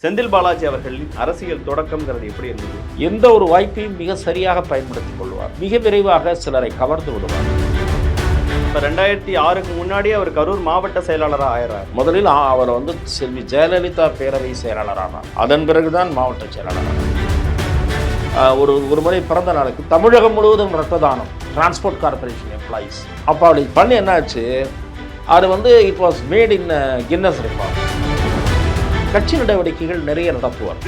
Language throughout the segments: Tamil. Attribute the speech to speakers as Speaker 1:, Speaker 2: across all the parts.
Speaker 1: செந்தில் பாலாஜி அவர்களின் அரசியல் தொடக்கம்ங்கிறது எப்படி இருந்தது?
Speaker 2: எந்த ஒரு வாய்ப்பையும் மிக சரியாக பயன்படுத்திக் கொள்வார். மிக விரைவாக சிலரை கவர்ந்து விடுவார்.
Speaker 1: இப்போ 2006க்கு முன்னாடியே அவர் கரூர் மாவட்ட செயலாளராக ஆயிடுறார்.
Speaker 2: முதலில் அவர் செல்வி ஜெயலலிதா பேரவை செயலாளரானார். அதன் பிறகுதான் மாவட்ட செயலாளரானார். ஒரு முறை பிறந்த நாளுக்கு தமிழகம் முழுவதும் ரத்த தானம், டிரான்ஸ்போர்ட் கார்பரேஷன் எம்ப்ளாயிஸ். அப்போ அவளுக்கு பண்ணி என்னாச்சு, அது it was made in Guinness record. கட்சி நடவடிக்கைகள் நிறைய நடத்துவார்.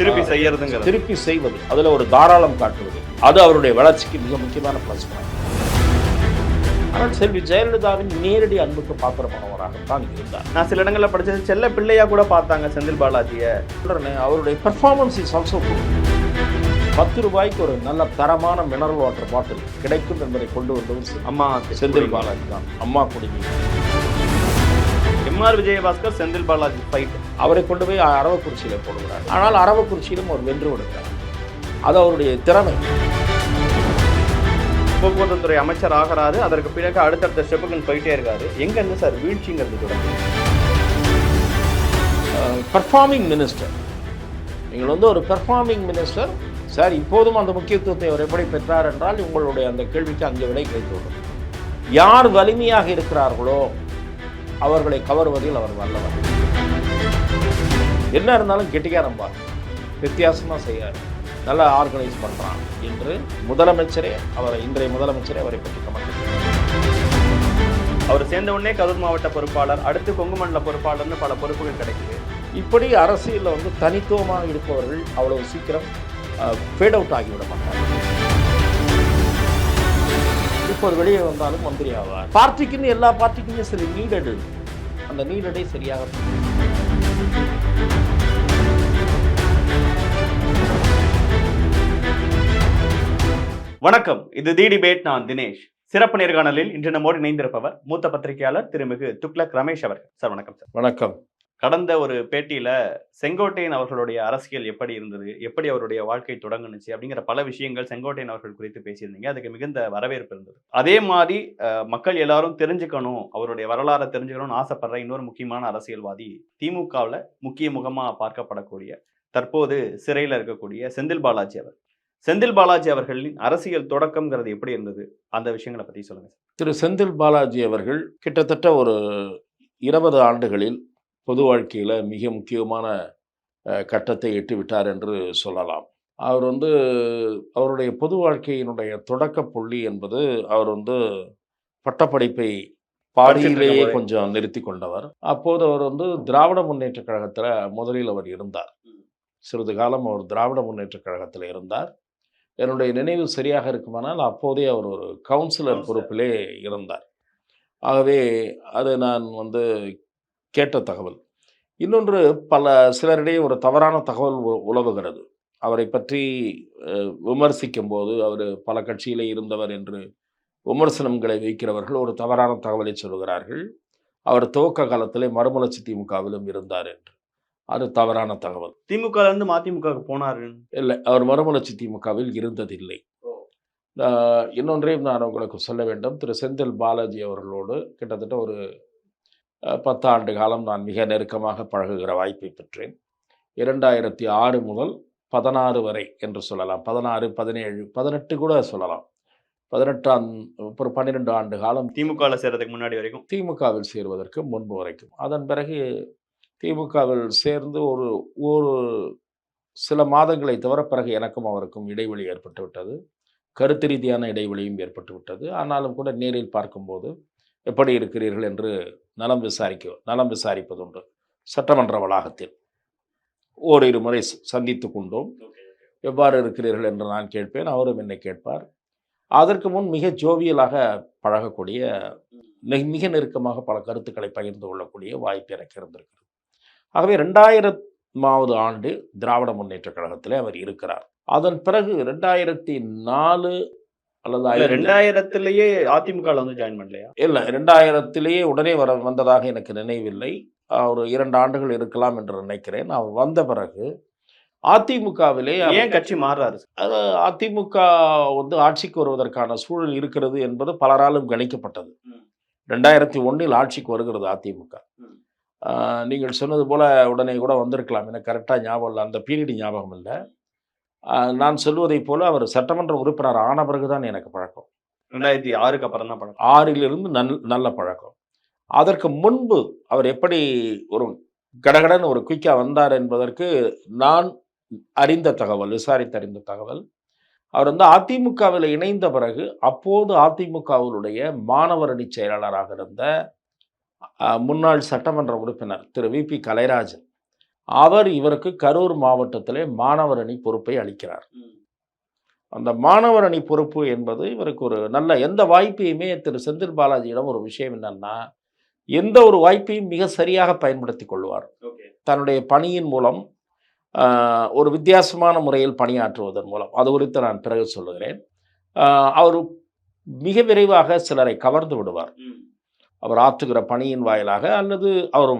Speaker 2: திருப்பி செய்வது, அதுல ஒரு தாராளம் காட்டுவது, அது அவருடைய வளர்ச்சிக்கு மிக முக்கியமான பிளஸ் பாயிண்ட். ஆனால் செல்வி ஜெயலலிதாவின் நேரடி அன்புக்கு பாத்திரமானவராகத்தான் இருந்தார்.
Speaker 1: நான் சில இடங்களில் படிச்சது செல்ல பிள்ளையா கூட பார்த்தாங்க செந்தில் பாலாஜியை.
Speaker 2: அவருடைய பெர்ஃபார்மன்ஸ் இஸ் ஆல்சோ குட். 10 ரூபாய்க்கு ஒரு நல்ல தரமான மினரல் வாட்டர் பாட்டில் கிடைக்கும் என்பதை கொண்டு வந்தவர்
Speaker 1: அம்மா
Speaker 2: செந்தில் பாலாஜி தான். அம்மா குடிநீர்.
Speaker 1: MR Vijayabaskar Senthil Balaji fight.
Speaker 2: அவரை கொண்டு போய் அரவக்குறிச்சியில் போடுகிறார். ஆனால் அரவக்குறிச்சியிலும் அவர் வென்று விடுகிறார். அது அவருடைய திறமை.
Speaker 1: போக்குவரத்து துறை அமைச்சர் ஆகிறாரு. அதற்கு பிறகு அடுத்தடுத்த ஸ்டெப்புக்கு போயிட்டே இருக்காரு. எங்க இருந்து சார் வீழ்ச்சிங்கிறது தொடங்கும்?
Speaker 2: Performing minister. நீங்கள் ஒரு பெர்ஃபார்மிங் மினிஸ்டர் சார். இப்போதும் அந்த முக்கியத்துவத்தை அவர் எப்படி பெற்றார் என்றால், உங்களுடைய அந்த கேள்விக்கு அங்கே விடை கிடைத்துவிடும். யார் வலிமையாக இருக்கிறார்களோ அவர்களை கவர்வதில் அவர் வல்லவர். என்ன இருந்தாலும் கெட்டிக்காரம்பா, வித்தியாசமாக செய்யார், நல்லா ஆர்கனைஸ் பண்ணுறான் என்று இன்றைய முதலமைச்சரே அவரை பற்றி கமெண்ட்.
Speaker 1: அவர் சேர்ந்த உடனே கரூர் மாவட்ட பொறுப்பாளர், அடுத்து கொங்கு மண்டல பொறுப்பாளர்னு பல பொறுப்புகள் கிடைக்குது.
Speaker 2: இப்படி அரசியலில் தனித்துவமாக இருப்பவர்கள் அவ்வளவு சீக்கிரம் ஃபேட் அவுட் ஆகிவிட மாட்டார். இப்போ வெளியே வந்தாலும் மந்திரி ஆவார். பார்ட்டிக்குன்னு எல்லா பார்ட்டிக்குமே சில நீடடு, அந்த நீடடை சரியாக.
Speaker 1: வணக்கம், இது தி டிபேட். நான் தினேஷ். சிறப்பு நேர்காணலில் இன்று நம்மோடு இணைந்திருப்பவர் மூத்த பத்திரிகையாளர் திருமிகு துக்ளக் ரமேஷ் அவர்கள். சார் வணக்கம். சார்
Speaker 2: வணக்கம்.
Speaker 1: கடந்த ஒரு பேட்டியில செங்கோட்டையன் அவர்களுடைய அரசியல் எப்படி இருந்தது, எப்படி அவருடைய வாழ்க்கை தொடங்குனுச்சு அப்படிங்கிற பல விஷயங்கள் செங்கோட்டையன் அவர்கள் குறித்து பேசியிருந்தீங்க. அதுக்கு மிகுந்த வரவேற்பு இருந்தது. அதே மாதிரி மக்கள் எல்லாரும் தெரிஞ்சுக்கணும், அவருடைய வரலாறை தெரிஞ்சுக்கணும்னு ஆசைப்படுற இன்னொரு முக்கியமான அரசியல்வாதி, திமுகவில் முக்கிய முகமா பார்க்கப்படக்கூடிய, தற்போது சிறையில் இருக்கக்கூடிய செந்தில் பாலாஜி அவர். செந்தில் பாலாஜி அவர்களின் அரசியல் தொடக்கம்ங்கிறது எப்படி இருந்தது, அந்த விஷயங்களை பத்தி சொல்லுங்க.
Speaker 2: திரு செந்தில் பாலாஜி அவர்கள் கிட்டத்தட்ட ஒரு 20 ஆண்டுகளில் பொது வாழ்க்கையில் மிக முக்கியமான கட்டத்தை எட்டிவிட்டார் என்று சொல்லலாம். அவர் அவருடைய பொது வாழ்க்கையினுடைய தொடக்க புள்ளி என்பது, அவர் பட்டப்படிப்பை பாதியிலேயே கொஞ்சம் நிறுத்தி கொண்டவர். அப்போது அவர் திராவிட முன்னேற்ற கழகத்தில் முதலில் அவர் இருந்தார். சிறிது காலம் அவர் திராவிட முன்னேற்ற கழகத்தில் இருந்தார். என்னுடைய நினைவு சரியாக இருக்குமானால் அப்போதே அவர் ஒரு கவுன்சிலர் பொறுப்பிலே இருந்தார். ஆகவே அது நான் கேட்ட தகவல். இன்னொன்று, சிலரிடையே ஒரு தவறான தகவல் உலவுகிறது. அவரை பற்றி விமர்சிக்கும் போது, அவர் பல கட்சியிலே இருந்தவர் என்று விமர்சனங்களை வைக்கிறவர்கள் ஒரு தவறான தகவலை சொல்கிறார்கள். அவர் துவக்க காலத்திலே மறுமலர்ச்சி திமுகவிலும் இருந்தார் என்று. அது தவறான தகவல்.
Speaker 1: திமுகலேருந்து மதிமுகவுக்கு போனார்
Speaker 2: இல்லை, அவர் மறுமலர்ச்சி திமுகவில் இருந்ததில்லை. இன்னொன்றையும் நான் உங்களுக்கு சொல்ல வேண்டும். திரு செந்தில் பாலாஜி அவர்களோடு கிட்டத்தட்ட ஒரு 10 ஆண்டு காலம் நான் மிக நெருக்கமாக பழகுகிற வாய்ப்பை பெற்றேன். 2006 முதல் 16 வரை என்று சொல்லலாம். 16, 17, 18 கூட சொல்லலாம். 12 ஆண்டு காலம்
Speaker 1: திமுகவில் சேர்றதுக்கு முன்னாடி வரைக்கும்,
Speaker 2: திமுகவில் சேருவதற்கு முன்பு வரைக்கும். அதன் பிறகு திமுகவில் சேர்ந்து ஒரு சில மாதங்களை தவிர பிறகு எனக்கும் அவருக்கும் இடைவெளி ஏற்பட்டு விட்டது. கருத்து ரீதியான இடைவெளியும் ஏற்பட்டு விட்டது. ஆனாலும் கூட நேரில் பார்க்கும்போது எப்படி இருக்கிறீர்கள் என்று நலம் விசாரிப்பதுண்டு. சட்டமன்ற வளாகத்தில் ஓரிரு முறை சந்தித்து கொண்டோம். எவ்வாறு இருக்கிறீர்கள் என்று நான் கேட்பேன், அவரும் என்னை கேட்பார். அதற்கு முன் மிக ஜோவியலாக பழகக்கூடிய, மிக நெருக்கமாக பல கருத்துக்களை பகிர்ந்து கொள்ளக்கூடிய வாய்ப்பு எனக்கு இருந்திருக்கிறது. ஆகவே 2000ஆவது ஆண்டு திராவிட முன்னேற்ற கழகத்திலே அவர் இருக்கிறார். அதன் பிறகு 2004 அல்லது
Speaker 1: 2000லேயே அதிமுகவில் ஜாயின் பண்ணலையா?
Speaker 2: இல்லை, 2000லேயே உடனே வந்ததாக எனக்கு நினைவில்லை. ஒரு 2 ஆண்டுகள் இருக்கலாம் என்று நினைக்கிறேன். அவர் வந்த பிறகு அதிமுகவிலே
Speaker 1: ஏன் கட்சி மாறுறாரு?
Speaker 2: அதிமுக ஆட்சிக்கு வருவதற்கான சூழல் இருக்கிறது என்பது பலராலும் கணிக்கப்பட்டது. 2001 ஆட்சிக்கு வருகிறது அதிமுக. நீங்கள் சொன்னது போல உடனே கூட வந்திருக்கலாம். எனக்கு கரெக்டாக ஞாபகம் இல்லை, அந்த பீரியட் ஞாபகம் இல்லை. நான் சொல்வதைப் போல அவர் சட்டமன்ற உறுப்பினர் ஆன பிறகு தான் எனக்கு பழக்கம்.
Speaker 1: 2006க்கு அப்புறம் தான் படம்.
Speaker 2: 6லிருந்து நல்ல பழக்கம். அதற்கு முன்பு அவர் எப்படி ஒரு கடகடன்னு ஒரு குயிக்கா வந்தார் என்பதற்கு நான் அறிந்த தகவல், விசாரித்து அறிந்த தகவல், அவர் வந்து அதிமுகவில் இணைந்த பிறகு அப்போது அதிமுகவினுடைய மாணவர் அணி செயலாளராக இருந்த முன்னாள் சட்டமன்ற உறுப்பினர் திரு வி.பி. கலைராஜன், அவர் இவருக்கு கரூர் மாவட்டத்திலே மாணவர் அணி பொறுப்பை அளிக்கிறார். அந்த மாணவர் அணி பொறுப்பு என்பது இவருக்கு ஒரு நல்ல எந்த வாய்ப்பையுமே திரு செந்தில் பாலாஜியிடம் ஒரு விஷயம் என்னன்னா, எந்த ஒரு வாய்ப்பையும் மிக சரியாக பயன்படுத்தி கொள்வார். தன்னுடைய பணியின் மூலம் ஒரு வித்தியாசமான முறையில் பணியாற்றுவதன் மூலம், அது குறித்து நான் பிறகு சொல்லுகிறேன். அவர் மிக விரைவாக சிலரை கவர்ந்து விடுவார். அவர் ஆற்றுகிற பணியின் வாயிலாக அல்லது அவர்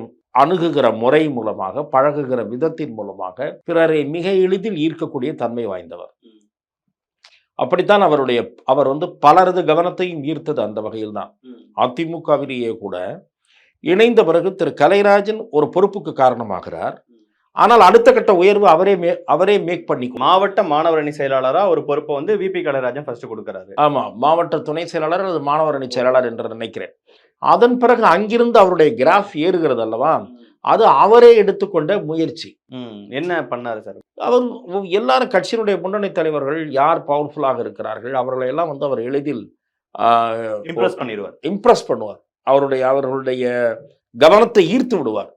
Speaker 2: அணுகுகிற முறை மூலமாக, பழகுகிற விதத்தின் மூலமாக பிறரை மிக எளிதில் ஈர்க்கக்கூடிய தன்மை வாய்ந்தவர். அப்படித்தான் அவர் வந்து பலரது கவனத்தையும் ஈர்த்தது அந்த வகையில் தான். அதிமுகவிலேயே கூட இணைந்த பிறகு திரு கலைராஜன் ஒரு பொறுப்புக்கு காரணமாகிறார். ஆனால் அடுத்த கட்ட உயர்வு அவரே மேக் பண்ணிக்கும்.
Speaker 1: மாவட்ட மாணவர் அணி செயலாளரா ஒரு பொறுப்பை வந்து வி.பி. கலைராஜன் ஃபர்ஸ்ட் கொடுக்கிறாரு.
Speaker 2: ஆமா, மாவட்ட துணை செயலாளர் அல்லது மாணவர் அணி செயலாளர் என்று நினைக்கிறேன். அதன் பிறகு அங்கிருந்து அவருடைய கிராஃப் ஏறுகிறது அல்லவா, அது அவரே எடுத்துக்கொண்ட முயற்சி.
Speaker 1: என்ன பண்ணாரு சார்?
Speaker 2: அவர் எல்லாரும் கட்சியினுடைய முன்னணி தலைவர்கள் யார் பவர்ஃபுல்லாக இருக்கிறார்கள் அவர்களை எல்லாம் வந்து அவர் எளிதில் இம்ப்ரெஸ் பண்ணுவார். அவர்களுடைய கவனத்தை ஈர்த்து விடுவார்,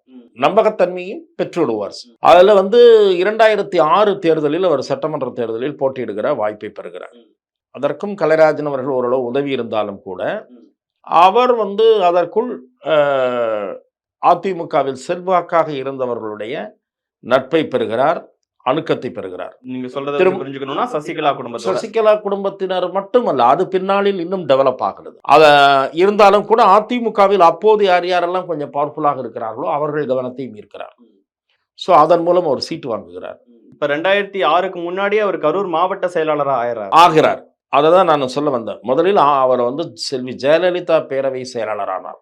Speaker 2: நம்பகத்தன்மையும் பெற்று விடுவார். அதில் வந்து 2006 தேர்தலில் அவர் சட்டமன்ற தேர்தலில் போட்டியிடுகிற வாய்ப்பை பெறுகிறார். அதற்கும் கலைராஜன் அவர்கள் ஓரளவு உதவி இருந்தாலும் கூட அவர் வந்து அதற்குள் அதிமுகவில் செல்வாக்காக இருந்தவர்களுடைய நட்பை பெறுகிறார், அணுக்கத்தை பெறுகிறார்.
Speaker 1: நீங்க சொல்றது புரிஞ்சுக்கணும்னா
Speaker 2: சசிகலா குடும்பத்தினர் மட்டுமல்ல, அது பின்னாளில் இன்னும் டெவலப் ஆகிறது. அத இருந்தாலும் கூட அதிமுகவில் அப்போது யாரெல்லாம் கொஞ்சம் பவர்ஃபுல்லாக இருக்கிறார்களோ அவர்கள் கவனத்தையும் ஈர்க்கிறார். ஸோ அதன் மூலம் ஒரு சீட்டு வாங்குகிறார்.
Speaker 1: இப்ப 2006க்கு முன்னாடியே அவர் கரூர் மாவட்ட செயலாளராக
Speaker 2: ஆகிறார். அதை தான் நான் சொல்ல வந்தேன். முதலில் அவர் வந்து செல்வி ஜெயலலிதா பேரவை செயலாளரானார்.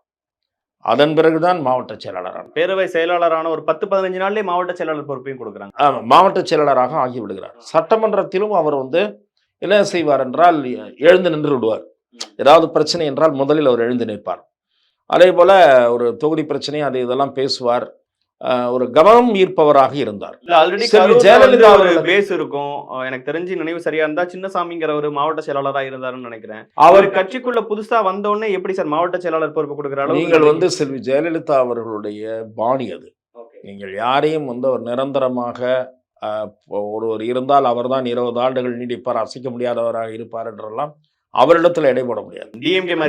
Speaker 2: அதன் பிறகுதான் மாவட்ட செயலாளரான.
Speaker 1: பேரவை செயலாளரான ஒரு 10-15 நாள்லயே மாவட்ட செயலாளர் பொறுப்பையும் கொடுக்குறாங்க.
Speaker 2: மாவட்ட செயலாளராக ஆகிவிடுகிறார். சட்டமன்றத்திலும் அவர் வந்து என்ன செய்வார் என்றால் எழுந்து நின்று விடுவார். ஏதாவது பிரச்சனை என்றால் முதலில் அவர் எழுந்து நிற்பார். அதே போல ஒரு தொகுதி பிரச்சனை அது இதெல்லாம் பேசுவார். ஒரு கவனம் ஈர்ப்பவராக இருந்தார்.
Speaker 1: ஜெயலலிதா பேஸ் இருக்கும். எனக்கு தெரிஞ்சு நினைவு சரியா இருந்தா சின்னசாமிங்கிற ஒரு மாவட்ட செயலாளராக இருந்தாருன்னு நினைக்கிறேன். அவர் கட்சிக்குள்ள புதுசா வந்தோடனே எப்படி சார் மாவட்ட செயலாளர் பொறுப்பு கொடுக்கிறாரு?
Speaker 2: நீங்கள் வந்து செல்வி ஜெயலலிதா அவர்களுடைய பாணி அது. நீங்கள் யாரையும் வந்து அவர் நிரந்தரமாக ஒருவர் இருந்தால் அவர்தான் 20 ஆண்டுகள் நீடிப்பார், அசைக்க முடியாதவராக இருப்பார் என்றெல்லாம் அவரிடத்துல இடைபட முடியாது.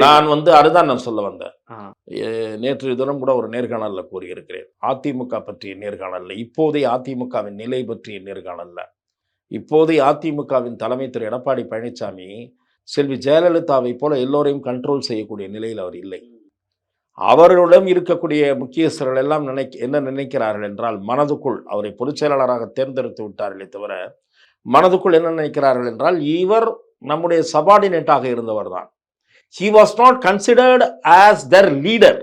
Speaker 2: நான் வந்து அதுதான் நான் சொல்ல வந்தேன். நேற்று தினம் கூட ஒரு நேர்காணல்ல கூறியிருக்கிறேன். அதிமுக பற்றிய நேர்காணல்ல, இப்போதைய அதிமுகவின் நிலை பற்றிய நேர்காணல்ல, இப்போதைய அதிமுகவின் தலைமை திரு எடப்பாடி பழனிசாமி செல்வி ஜெயலலிதாவை போல எல்லோரையும் கண்ட்ரோல் செய்யக்கூடிய நிலையில் அவர் இல்லை. அவர்களிடம் இருக்கக்கூடிய முக்கியஸ்தர்கள் எல்லாம் என்ன நினைக்கிறார்கள் என்றால், மனதுக்குள் அவரை பொதுச் செயலாளராக தேர்ந்தெடுத்து விட்டார்களே தவிர மனதுக்குள் என்ன நினைக்கிறார்கள் என்றால், இவர் நம்முடைய சபார்டினேட்டாக இருந்தவர் தான். He was not considered as their leader.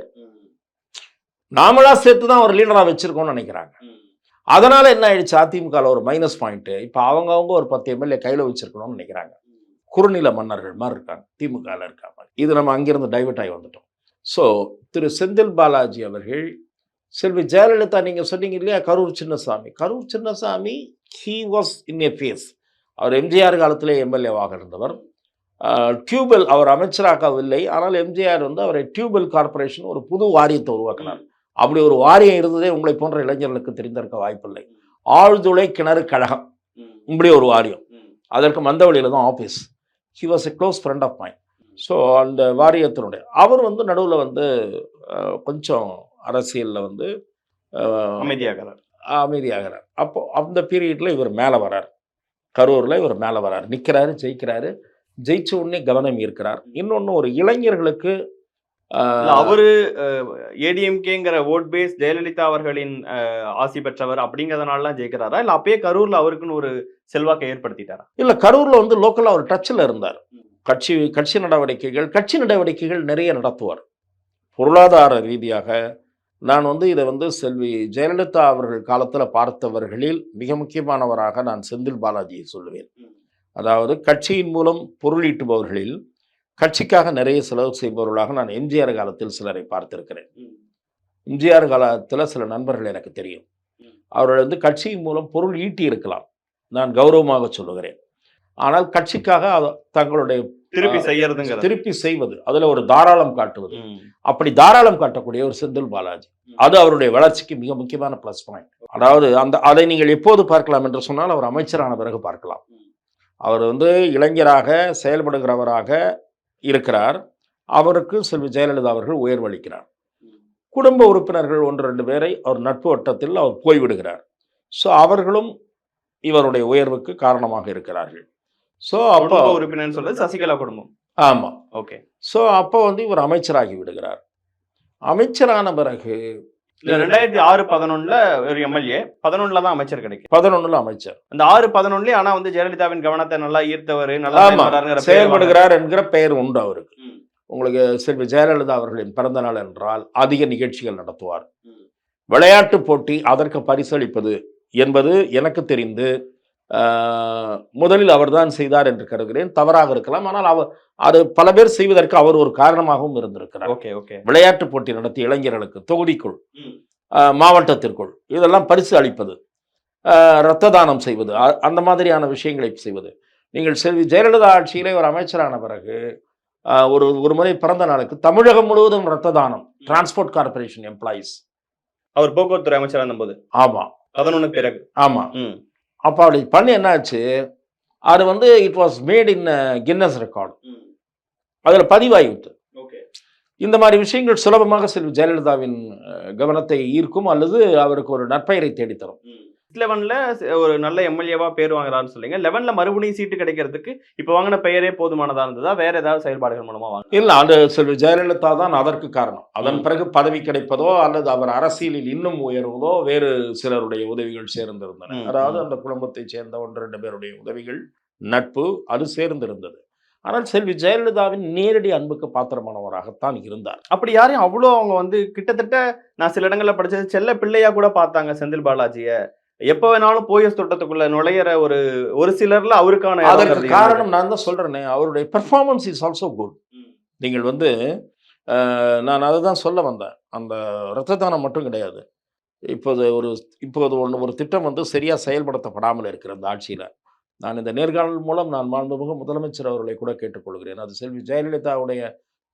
Speaker 2: நாமளா சேர்த்து தான் ஒரு லீடரா வச்சிருக்கோம்னு நினைக்கிறாங்க. அதனால என்ன ஆயிடுச்சு, அதிமுகவில் ஒரு மைனஸ் பாயிண்ட். இப்போ அவங்க ஒரு 10 எம்எல்ஏ கையில் வச்சிருக்கணும்னு நினைக்கிறாங்க. குறுநில மன்னர்கள் மாதிரி இருக்காங்க, திமுகவில் இருக்காங்க. இது நம்ம அங்கிருந்து டைவர்ட் ஆகி வந்துட்டோம். ஸோ திரு செந்தில் பாலாஜி அவர்கள், செல்வி ஜெயலலிதா நீங்கள் சொன்னீங்க இல்லையா, Karur Chinnasamy he was in a phase. அவர் எம்ஜிஆர் காலத்திலே எம்எல்ஏவாக இருந்தவர். டியூபெல் அவர் அமைச்சராகவில்லை, ஆனால் எம்ஜிஆர் வந்து அவரை டியூபெல் கார்பரேஷன் ஒரு புது வாரியத்தை உருவாக்கினார். அப்படி ஒரு வாரியம் இருந்ததே உங்களை போன்ற இளைஞர்களுக்கு தெரிந்திருக்க வாய்ப்பில்லை. ஆழ்துளை கிணறு கழகம், இப்படி ஒரு வாரியம். அதற்கு மந்தவெளியில் தான் office. He was a close friend of mind. So அந்த வாரியத்தினுடைய அவர் வந்து நடுவில் வந்து கொஞ்சம் அரசியலில் வந்து அமைதியாகிறார். அப்போ அந்த பீரியடில் இவர் மேலே வரார். கரூரில் இவர் மேலே வரார், நிற்கிறாரு, ஜெயிச்ச உடனே கவனம் ஈர்க்கிறார். இன்னொன்று, ஒரு இளைஞர்களுக்கு
Speaker 1: அவரு ஏடிஎம்கேங்கிற ஓட் பேஸ் ஜெயலலிதா அவர்களின் ஆசி பெற்றவர் அப்படிங்கிறதுனால ஜெயிக்கிறாரா, இல்லை அப்பயே கரூர்ல அவருக்குன்னு ஒரு செல்வாக்கை ஏற்படுத்திட்டாரா?
Speaker 2: இல்லை, கரூரில் வந்து லோக்கலாக ஒரு டச்சில் இருந்தார். கட்சி நடவடிக்கைகள் நிறைய நடத்துவார். பொருளாதார ரீதியாக நான் வந்து இதை வந்து செல்வி ஜெயலலிதா அவர்கள் காலத்தில் பார்த்தவர்களில் மிக முக்கியமானவராக நான் செந்தில் பாலாஜியை சொல்லுவேன். அதாவது கட்சியின் மூலம் பொருளீட்டுபவர்களில் கட்சிக்காக நிறைய செலவு செய்பவர்களாக நான் எம்ஜிஆர் காலத்தில் சிலரை பார்த்திருக்கிறேன். எம்ஜிஆர் காலத்தில் சில நண்பர்கள் எனக்கு தெரியும். அவர்கள் வந்து கட்சியின் மூலம் பொருள் ஈட்டி இருக்கலாம், நான் கௌரவமாக சொல்லுகிறேன். ஆனால் கட்சிக்காக தங்களுடைய திருப்பி செய்வது, அதுல ஒரு தாராளம் காட்டுவது, அப்படி தாராளம் காட்டக்கூடிய ஒரு செந்தில் பாலாஜி, அது அவருடைய வளர்ச்சிக்கு மிக முக்கியமான பிளஸ் பாயிண்ட். அதாவது அதை நீங்கள் எப்போது பார்க்கலாம் என்று சொன்னால் அவர் அமைச்சரான பிறகு பார்க்கலாம். அவர் வந்து இளைஞராக செயல்படுகிறவராக இருக்கிறார். அவருக்கு செல்வி ஜெயலலிதா அவர்கள் உயர்வளிக்கிறார். குடும்ப உறுப்பினர்கள் 1-2 பேரை அவர் நட்பு வட்டத்தில் அவர் போய்விடுகிறார். ஸோ அவர்களும் இவருடைய உயர்வுக்கு காரணமாக இருக்கிறார்கள். ஸோ அப்போ
Speaker 1: உறுப்பினர் சொல்றது சசிகலா குடும்பம்.
Speaker 2: ஆமா, ஓகே. ஸோ அப்போ வந்து இவர் அமைச்சராகி விடுகிறார். அமைச்சரான பிறகு
Speaker 1: 2006-11 ஒரு எம்எல்ஏ, 11 தான் அமைச்சர் கிடைக்கும்.
Speaker 2: 11 அமைச்சர்.
Speaker 1: அந்த 6-11 ஆனா வந்து ஜெயலலிதாவின் கவனத்தை நல்லா ஈர்த்தவர், நல்லா
Speaker 2: செயல்படுகிறார் என்கிற பெயர் உண்டு அவருக்கு. உங்களுக்கு செல்வி ஜெயலலிதா அவர்களின் பிறந்த நாள் என்றால் அதிக நிகழ்ச்சிகள் நடத்துவார். விளையாட்டு போட்டி அதற்கு பரிசளிப்பது என்பது எனக்கு தெரிந்து முதலில் அவர்தான் செய்தார் என்று கருதுகிறேன். தவறாக இருக்கலாம், ஆனால் அது பல பேர் செய்வதற்கு அவர் ஒரு காரணமாகவும் இருந்திருக்கிறார். விளையாட்டு போட்டி நடத்தி இளைஞர்களுக்கு தொகுதிக்குள் மாவட்டத்திற்குள் இதெல்லாம் பரிசு அளிப்பது, இரத்த தானம் செய்வது, அந்த மாதிரியான விஷயங்களை செய்வது. நீங்கள் செல்வி ஜெயலலிதா ஆட்சியிலே ஒரு அமைச்சரான பிறகு ஒரு முறை பிறந்த நாளுக்கு தமிழகம் முழுவதும் இரத்த தானம், டிரான்ஸ்போர்ட் கார்பரேஷன் எம்ப்ளாயிஸ்.
Speaker 1: அவர் போக்குவரத்து அமைச்சராக இருந்தபோது.
Speaker 2: ஆமா,
Speaker 1: 11 பிறகு.
Speaker 2: ஆமா. அப்போ அப்படி பண்ணி என்னாச்சு, அது வந்து it was made in Guinness record, அதில் பதிவாகிவிட்டு. இந்த மாதிரி விஷயங்கள் சுலபமாக செல்வி ஜெயலலிதாவின் கவனத்தை ஈர்க்கும் அல்லது அவருக்கு ஒரு நற்பெயரை தேடித்தரும்.
Speaker 1: 11ல ஒரு நல்ல எம்எல்ஏவா பேர் வாங்குறான்னு சொல்லுங்க. 11ல மறுபடியும் சீட்டு கிடைக்கிறதுக்கு இப்ப வாங்கின பெயரே போதுமானதா இருந்ததா, வேற ஏதாவது செயல்பாடுகள் மூலமா வாங்க?
Speaker 2: இல்ல, அந்த செல்வி ஜெயலலிதா தான் அதற்கு காரணம். அதன் பிறகு பதவி கிடைப்பதோ அல்லது அவர் அரசியலில் இன்னும் உயர்வதோ வேறு சிலருடைய உதவிகள் சேர்ந்திருந்தன. அதாவது அந்த குடும்பத்தை சேர்ந்த 1-2 பேருடைய உதவிகள், நட்பு, அது சேர்ந்திருந்தது. ஆனால் செல்வி ஜெயலலிதாவின் நேரடி அன்புக்கு பாத்திரமானவராகத்தான் இருந்தார்.
Speaker 1: அப்படி யாரையும் அவ்வளோ அவங்க வந்து கிட்டத்தட்ட நான் சில இடங்கள்ல படிச்சது செல்ல பிள்ளையா கூட பார்த்தாங்க செந்தில் பாலாஜிய. எப்ப வேணாலும் போயஸ் தோட்டத்துக்குள்ள நுழையிற ஒரு சிலர்ல அவருக்கான
Speaker 2: அதற்கு காரணம் நான் தான் சொல்றேனே, அவருடைய பெர்ஃபார்மன்ஸ் இஸ் ஆல்சோ குட். நீங்கள் வந்து நான் அதை தான் சொல்ல வந்தேன். அந்த இரத்த தானம் மட்டும் கிடையாது, இப்போது ஒரு திட்டம் வந்து சரியா செயல்படுத்தப்படாமல் இருக்கிற அந்த ஆட்சியில. நான் இந்த நேர்காணல் மூலம் நான் மாண்புமிகு முதலமைச்சர் அவர்களை கூட கேட்டுக்கொள்கிறேன். அது செல்வி ஜெயலலிதாவுடைய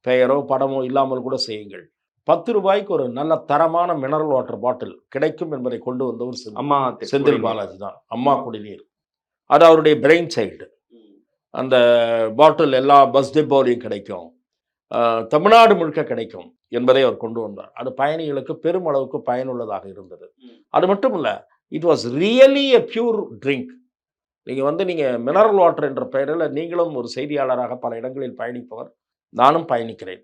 Speaker 2: பெயரோ படமோ இல்லாமல் கூட செய்யுங்கள். 10 ரூபாய்க்கு ஒரு நல்ல தரமான மினரல் வாட்டர் பாட்டில் கிடைக்கும் என்பதை கொண்டு வந்தவர் செந்தில் பாலாஜி தான். அம்மா குடிநீர், அது அவருடைய பிரெயின் சைல்டு. அந்த பாட்டில் எல்லா பஸ் டெப்போலையும் கிடைக்கும், தமிழ்நாடு முழுக்க கிடைக்கும் என்பதை அவர் கொண்டு வந்தார். அது பயணிகளுக்கு பெருமளவுக்கு பயனுள்ளதாக இருந்தது. அது மட்டும் இல்லை, it was really a pure drink. நீங்கள் மினரல் வாட்டர் என்ற பெயரில் நீங்களும் ஒரு செய்தியாளராக பல இடங்களில் பயணிப்பவர், நானும் பயணிக்கிறேன்.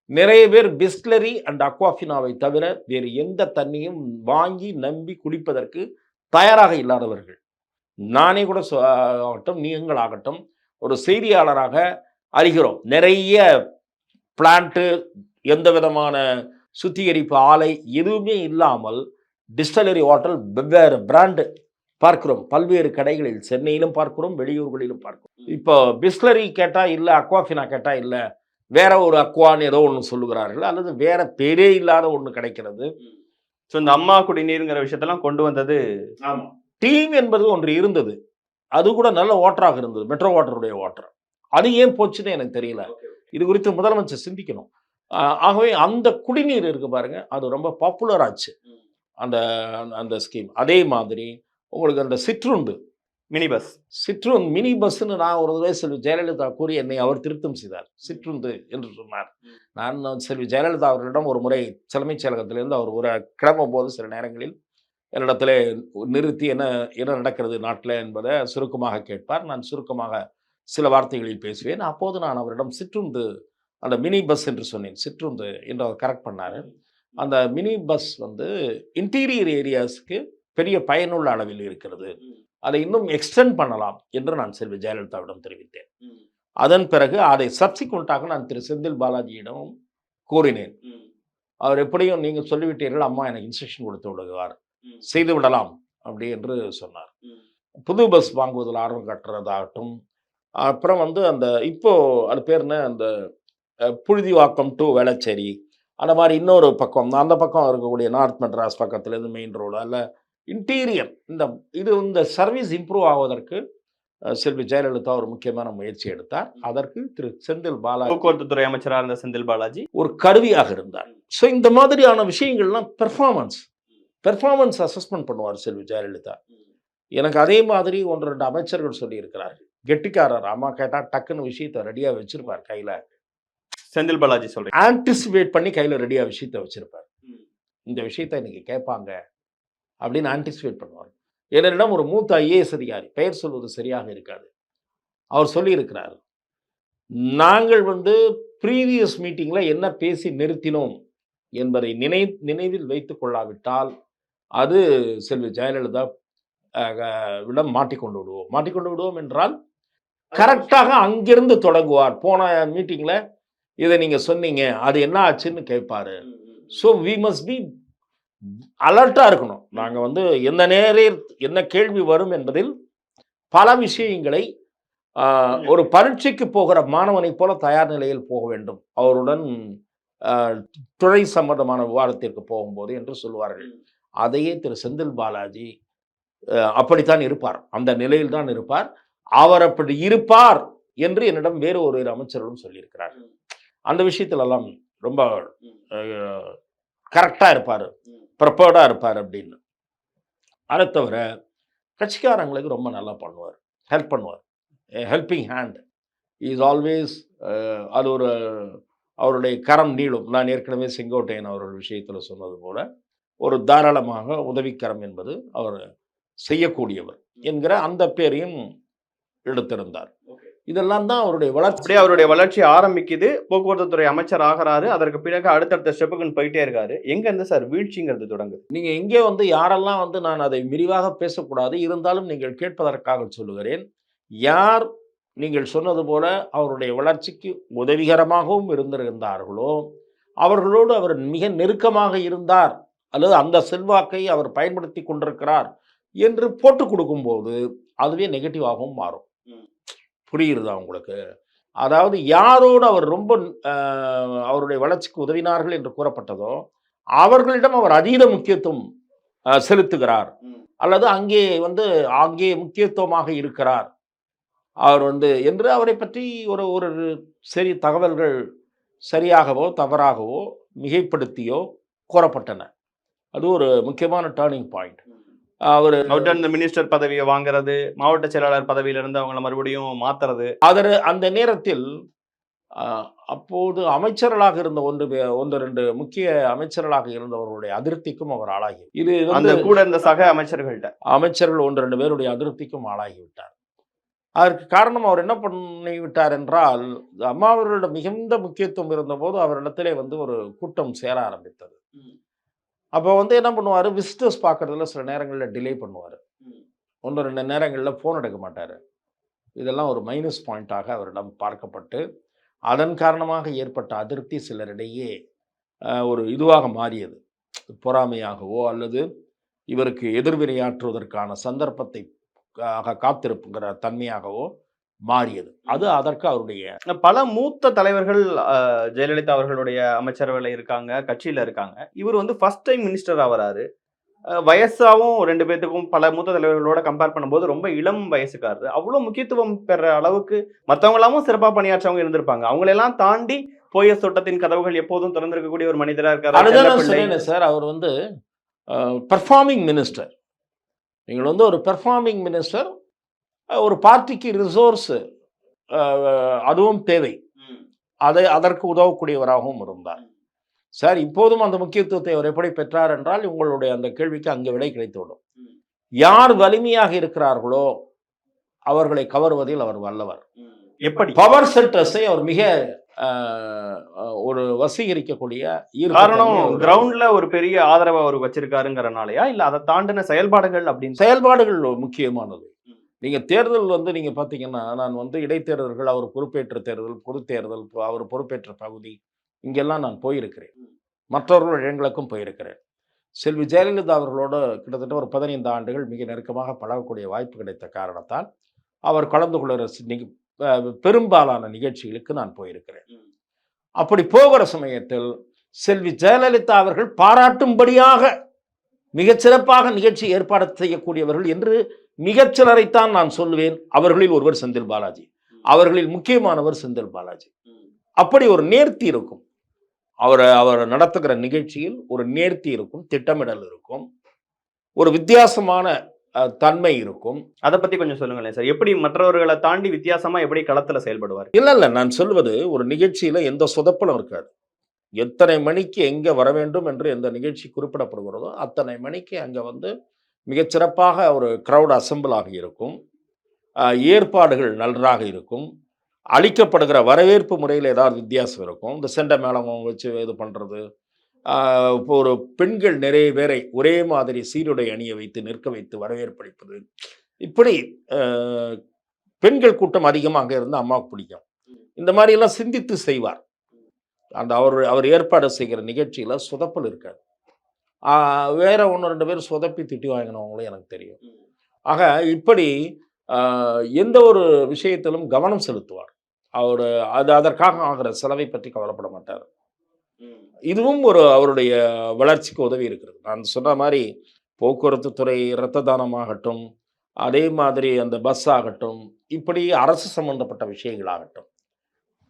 Speaker 2: நிறைய பேர் பிஸ்லரி அண்ட் அக்வாஃபினாவை தவிர வேறு எந்த தண்ணியும் வாங்கி நம்பி குடிப்பதற்கு தயாராக இல்லாதவர்கள். நானே கூட ஆகட்டும், நீங்கள் ஆகட்டும், ஒரு செய்தியாளராக அறிகிறோம். நிறைய பிளான்ட்டு, எந்த விதமான சுத்திகரிப்பு ஆலை எதுவுமே இல்லாமல் டிஸ்டிலரி வாட்டர் வெவ்வேறு பிராண்டு பார்க்கிறோம். பல்வேறு கடைகளில் சென்னையிலும் பார்க்கிறோம், வெளியூர்களிலும் பார்க்கிறோம். இப்போ பிஸ்லரி கேட்டால் இல்லை, அக்வாஃபினா கேட்டால் இல்லை, வேற ஒரு அக்வான்னு ஏதோ ஒன்று சொல்லுகிறார்கள், அல்லது வேற பேரே இல்லாத ஒன்று கிடைக்கிறது.
Speaker 1: ஸோ இந்த அம்மா குடிநீருங்கிற விஷயத்தெல்லாம் கொண்டு வந்தது
Speaker 2: டீம் என்பது ஒன்று இருந்தது. அது கூட நல்ல வாட்டராக இருந்தது, மெட்ரோ வாட்டருடைய வாட்டர். அது ஏன் போச்சுன்னு எனக்கு தெரியல. இது குறித்து முதலமைச்சர் சிந்திக்கணும். ஆகவே அந்த குடிநீர் இருக்கு பாருங்க, அது ரொம்ப பாப்புலர் ஆச்சு அந்த அந்த ஸ்கீம். அதே மாதிரி உங்களுக்கு அந்த சிற்றுண்டு மினி பஸ்ன்னு நான் ஒரு தடவை செல்வி ஜெயலலிதா கூறி என்னை அவர் திருத்தம் செய்தார். சிற்றுந்து என்று சொன்னார். நான் செல்வி ஜெயலலிதா அவர்களிடம் ஒரு முறை தலைமைச் செயலகத்திலிருந்து அவர் கிளம்பும் போது சில நேரங்களில் என்னிடத்துல நிறுத்தி என்ன நடக்கிறது நாட்டில் என்பதை சுருக்கமாக கேட்பார். நான் சுருக்கமாக சில வார்த்தைகளில் பேசுவேன். அப்போது நான் அவரிடம் சிற்றுந்து, அந்த மினி பஸ் என்று சொன்னேன், சிற்றுந்து என்று அவர் கரெக்ட் பண்ணார். அந்த மினி பஸ் வந்து இன்டீரியர் ஏரியாஸுக்கு பெரிய பயனுள்ள அளவில் இருக்கிறது, அதை இன்னும் எக்ஸ்டெண்ட் பண்ணலாம் என்று நான் செல்வி ஜெயலலிதாவிடம் தெரிவித்தேன். அதன் பிறகு அதை சப்சிக்வெண்ட்டாக நான் திரு செந்தில் பாலாஜியிடமும் கூறினேன். அவர் எப்படியும் நீங்கள் சொல்லிவிட்டீர்கள், அம்மா எனக்கு இன்ஸ்ட்ரக்ஷன் கொடுத்து விடுவார், செய்து விடலாம் அப்படி என்று சொன்னார். புது பஸ் வாங்குவதில் ஆர்வம் காட்டுறதாகட்டும், அப்புறம் வந்து அந்த இப்போ அது பேர் என்ன, அந்த புழுதிவாக்கம் டு வேளச்சேரி, அந்த மாதிரி இன்னொரு பக்கம், அந்த பக்கம் இருக்கக்கூடிய நார்த் மெட்ராஸ் பக்கத்துலேருந்து மெயின் ரோடு அல்ல இன்டீரியர், இந்த சர்வீஸ் இம்ப்ரூவ் ஆவதற்கு செல்வி ஜெயலலிதா ஒரு முக்கியமான முயற்சி எடுத்தார். அதற்கு திரு செந்தில் பாலாஜி
Speaker 1: போக்குவரத்து துறை அமைச்சராக இருந்த செந்தில் பாலாஜி
Speaker 2: ஒரு கருவியாக இருந்தார். ஸோ இந்த மாதிரியான விஷயங்கள்லாம் பெர்ஃபார்மன்ஸ் அசஸ்மெண்ட் பண்ணுவார் செல்வி ஜெயலலிதா. எனக்கு அதே மாதிரி 1-2 அமைச்சர்கள் சொல்லியிருக்கிறார்கள். கெட்டிக்காரர், அம்மா கேட்டால் டக்குன்னு விஷயத்தை ரெடியாக வச்சிருப்பார் கையில்.
Speaker 1: செந்தில் பாலாஜி சொல்றேன்,
Speaker 2: ஆன்டிசிபேட் பண்ணி கையில் ரெடியாக விஷயத்தை வச்சிருப்பார். இந்த விஷயத்தை இன்னைக்கு கேட்பாங்க அப்படின்னு ஆன்டிசிபேட் பண்ணுவார். என்னிடம் ஒரு மூத்த ஐஏஎஸ் அதிகாரி, பெயர் சொல்வது சரியாக இருக்காது, அவர் சொல்லியிருக்கிறார், நாங்கள் வந்து ப்ரீவியஸ் மீட்டிங்கில் என்ன பேசி நிறுத்தினோம் என்பதை நினைவில் வைத்துக் கொள்ளாவிட்டால் அது செல்வி ஜெயலலிதா விடம் மாட்டிக்கொண்டு விடுவோம் என்றால் கரெக்டாக அங்கிருந்து தொடங்குவார். போன மீட்டிங்கில் இதை நீங்கள் சொன்னீங்க, அது என்ன ஆச்சுன்னு கேட்பாரு. ஸோ வி மஸ்ட் பி அலர்ட்டாக இருக்கணும். நாங்கள் வந்து எந்த நேரம் என்ன கேள்வி வரும் என்பதில் பல விஷயங்களை ஒரு பரீட்சைக்கு போகிற மாணவனை போல தயார் நிலையில் போக வேண்டும் அவருடன் துறை சம்பந்தமான விவாதத்திற்கு போகும்போது என்று சொல்வார்கள். அதையே திரு செந்தில் பாலாஜி அப்படித்தான் இருப்பார், அந்த நிலையில் தான் இருப்பார். அவர் அப்படி இருப்பார் என்று என்னிடம் வேறு ஒரு அமைச்சர்களும் சொல்லியிருக்கிறார். அந்த விஷயத்திலெல்லாம் ரொம்ப கரெக்டாக இருப்பார், ப்ரிப்பேர்டாக இருப்பார் அப்படின்னு. அதை தவிர கட்சிக்காரங்களுக்கு ரொம்ப நல்லா பண்ணுவார், ஹெல்ப் பண்ணுவார். ஹெல்பிங் ஹேண்ட் இஸ் ஆல்வேஸ், அது ஒரு அவருடைய கரம் நீளும். நான் ஏற்கனவே செங்கோட்டையன் அவர்கள் விஷயத்தில் சொன்னது போல ஒரு தாராளமாக உதவிக்கரம் என்பது அவர் செய்யக்கூடியவர் என்கிற அந்த பேரையும் எடுத்திருந்தார். இதெல்லாம் தான் அவருடைய வளர்ச்சி.
Speaker 1: அவருடைய வளர்ச்சி ஆரம்பிக்குது, போக்குவரத்து துறை அமைச்சர் ஆகிறாரு, அதற்கு பிறகு அடுத்தடுத்த ஸ்டெப்புக்குன்னு போயிட்டே இருக்காரு. எங்க இருந்து சார் வீழ்ச்சிங்கிறது தொடங்குது?
Speaker 2: நீங்க எங்கே வந்து யாரெல்லாம் வந்து, நான் அதை விரிவாக பேசக்கூடாது, இருந்தாலும் நீங்கள் கேட்பதற்காக சொல்லுகிறேன். யார் நீங்கள் சொன்னது போல அவருடைய வளர்ச்சிக்கு உதவிகரமாகவும் இருந்திருந்தார்களோ அவர்களோடு அவர் மிக நெருக்கமாக இருந்தார், அல்லது அந்த செல்வாக்கை அவர் பயன்படுத்தி கொண்டிருக்கிறார் என்று போட்டு கொடுக்கும்போது அதுவே நெகட்டிவாகவும் மாறும். புரியுறதா உங்களுக்கு? அதாவது யாரோடு அவர் ரொம்ப அவருடைய வளர்ச்சிக்கு உதவினார்கள் என்று கூறப்பட்டதோ அவர்களிடம் அவர் அதீத முக்கியத்துவம் செலுத்துகிறார், அல்லது அங்கே முக்கியத்துவமாக இருக்கிறார் அவர் என்று அவரை பற்றி ஒரு சரி தகவல்கள் சரியாகவோ தவறாகவோ மிகைப்படுத்தியோ கூறப்பட்டன. அது ஒரு முக்கியமான டேர்னிங் பாயிண்ட்.
Speaker 1: அவர்கிட்ட இந்த மினிஸ்டர் பதவியை வாங்குறது, மாவட்ட செயலாளர் பதவியிலிருந்து அவங்கள மறுபடியும் மாத்துறது,
Speaker 2: அந்த நேரத்தில் அப்போது அமைச்சர்களாக இருந்த 1-2 முக்கிய அமைச்சர்களாக இருந்தவர்களுடைய அதிருப்திக்கும் அவர் ஆளாகி, இது
Speaker 1: அந்த கூட இருந்த சக அமைச்சர்கள்
Speaker 2: 1-2 பேருடைய அதிருப்திக்கும் ஆளாகிவிட்டார். அதற்கு காரணம் அவர் என்ன பண்ணிவிட்டார் என்றால், அம்மா அவர்களிடம் மிகுந்த முக்கியத்துவம் இருந்தபோது அவரிடத்திலே ஒரு கூட்டம் சேர ஆரம்பித்தது. அப்போ என்ன பண்ணுவார், விசிட்டர்ஸ் பார்க்கறதுல சில நேரங்களில் டிலே பண்ணுவார், 1-2 நேரங்களில் ஃபோன் எடுக்க மாட்டார். இதெல்லாம் ஒரு மைனஸ் பாயிண்டாக அவரிடம் பார்க்கப்பட்டு அதன் காரணமாக ஏற்பட்ட அதிருப்தி சிலரிடையே ஒரு இதுவாக மாறியது, பொறாமையாகவோ அல்லது இவருக்கு எதிர்வினையாற்றுவதற்கான சந்தர்ப்பத்தை காத்திருப்புங்கிற தன்மையாகவோ மாறியது. அது அதற்கு அவருடைய
Speaker 1: பல மூத்த தலைவர்கள் ஜெயலலிதா அவர்களுடைய அமைச்சரவையில் இருக்காங்க, கட்சியில் இருக்காங்க. இவர் ஃபர்ஸ்ட் டைம் மினிஸ்டர் ஆகிறாரு. வயசாகவும் 2 பேத்துக்கும் பல மூத்த தலைவர்களோட கம்பேர் பண்ணும்போது ரொம்ப இளம் வயசுக்காரரு. அவ்வளோ முக்கியத்துவம் பெற அளவுக்கு மற்றவங்களாவும் சிறப்பாக பணியாற்றவங்க இருந்திருப்பாங்க. அவங்களெல்லாம் தாண்டி போய தோட்டத்தின் கதவுகள் எப்போதும் திறந்திருக்கக்கூடிய ஒரு மனிதராக இருக்காரு
Speaker 2: சார். அவர் பெர்ஃபார்மிங் மினிஸ்டர். நீங்கள் ஒரு பெர்ஃபார்மிங் மினிஸ்டர், ஒரு பார்ட்டிக்கு ரிசோர்ஸ் அதுவும் தேவை, அதற்கு உதவக்கூடியவராகவும் இருந்தார். சார், இப்போதும் அந்த முக்கியத்துவத்தை அவர் எப்படி பெற்றார் என்றால், உங்களுடைய அந்த கேள்விக்கு அங்கே விடை கிடைத்துவிடும். யார் வலிமையாக இருக்கிறார்களோ அவர்களை கவர்வதில் அவர் வல்லவர்.
Speaker 1: எப்படி
Speaker 2: பவர் சென்டர்ஸை அவர் மிக ஒரு வசீகரிக்கக்கூடிய
Speaker 1: காரணம் கிரவுண்ட்ல ஒரு பெரிய ஆதரவு அவர் வச்சிருக்காருங்கிறனாலயா, இல்ல அதை தாண்டின செயல்பாடுகள் அப்படின்னு?
Speaker 2: செயல்பாடுகள் முக்கியமானது. நீங்க தேர்தல் நீங்க பாத்தீங்கன்னா, நான் இடைத்தேர்தல்கள், அவர் பொறுப்பேற்ற தேர்தல், பொது தேர்தல், அவர் பொறுப்பேற்ற பகுதி, இங்கெல்லாம் நான் போயிருக்கிறேன். மற்றவர்கள் இடங்களுக்கும் போயிருக்கிறேன். செல்வி ஜெயலலிதா அவர்களோடு கிட்டத்தட்ட ஒரு 15 ஆண்டுகள் மிக நெருக்கமாக பழகக்கூடிய வாய்ப்பு கிடைத்த காரணத்தால் அவர் கலந்து கொள்கிற பெரும்பாலான நிகழ்ச்சிகளுக்கு நான் போயிருக்கிறேன். அப்படி போகிற சமயத்தில் செல்வி ஜெயலலிதா அவர்கள் பாராட்டும்படியாக மிகச்சிறப்பாக நிகழ்ச்சி ஏற்பாடு செய்யக்கூடியவர்கள் என்று மிகச்சிலரைத்தான் நான் சொல்லுவேன். அவர்களில் ஒருவர் செந்தில் பாலாஜி, அவர்களில் முக்கியமானவர் செந்தில் பாலாஜி. அப்படி ஒரு நேர்த்தி இருக்கும். அவர் நடத்துகிற நிகழ்ச்சியில் ஒரு நேர்த்தி இருக்கும், திட்டமிடல் இருக்கும், ஒரு வித்தியாசமான தன்மை இருக்கும்.
Speaker 1: அதை பத்தி கொஞ்சம் சொல்லுங்களேன் சார். எப்படி மற்றவர்களை தாண்டி வித்தியாசமா எப்படி களத்துல செயல்படுவார்?
Speaker 2: இல்ல நான் சொல்வது, ஒரு நிகழ்ச்சியில எந்த சொதப்பலும் இருக்காது. எத்தனை மணிக்கு எங்க வர வேண்டும் என்று எந்த நிகழ்ச்சி குறிப்பிடப்படுகிறதோ அத்தனை மணிக்கு அங்க வந்து மிகச்சிறப்பாக ஒரு கிரவுட் அசம்பிள் ஆகி இருக்கும். ஏற்பாடுகள் நன்றாக இருக்கும். அளிக்கப்படுகிற வரவேற்பு முறையில் ஏதாவது வித்தியாசம் இருக்கும். இந்த செண்டை மேளம் வச்சு இது பண்ணுறது, இப்போ ஒரு பெண்கள் நிறைய பேரை ஒரே மாதிரி சீருடை அணிய வைத்து நிற்க வைத்து வரவேற்பளிப்பது, இப்படி பெண்கள் கூட்டம் அதிகமாக இருந்தால் அம்மாவுக்கு பிடிக்கும். இந்த மாதிரியெல்லாம் சிந்தித்து செய்வார். அந்த அவர் ஏற்பாடு செய்கிற நிகழ்ச்சியில் சொதப்பல் இருக்காது. வேற 1-2 பேர் சொதப்பி திட்டி வாங்கினவங்களும் எனக்கு தெரியும். ஆக இப்படி எந்த ஒரு விஷயத்திலும் கவனம் செலுத்துவார். அவர் அதற்காக ஆகிற செலவை பற்றி கவலைப்பட மாட்டார். இதுவும் அவருடைய வளர்ச்சிக்கு உதவி இருக்கிறது. நான் சொன்ன மாதிரி போக்குவரத்து துறை, இரத்த தானமாகட்டும், அதே மாதிரி அந்த பஸ் ஆகட்டும், இப்படி அரசு சம்பந்தப்பட்ட விஷயங்களாகட்டும்,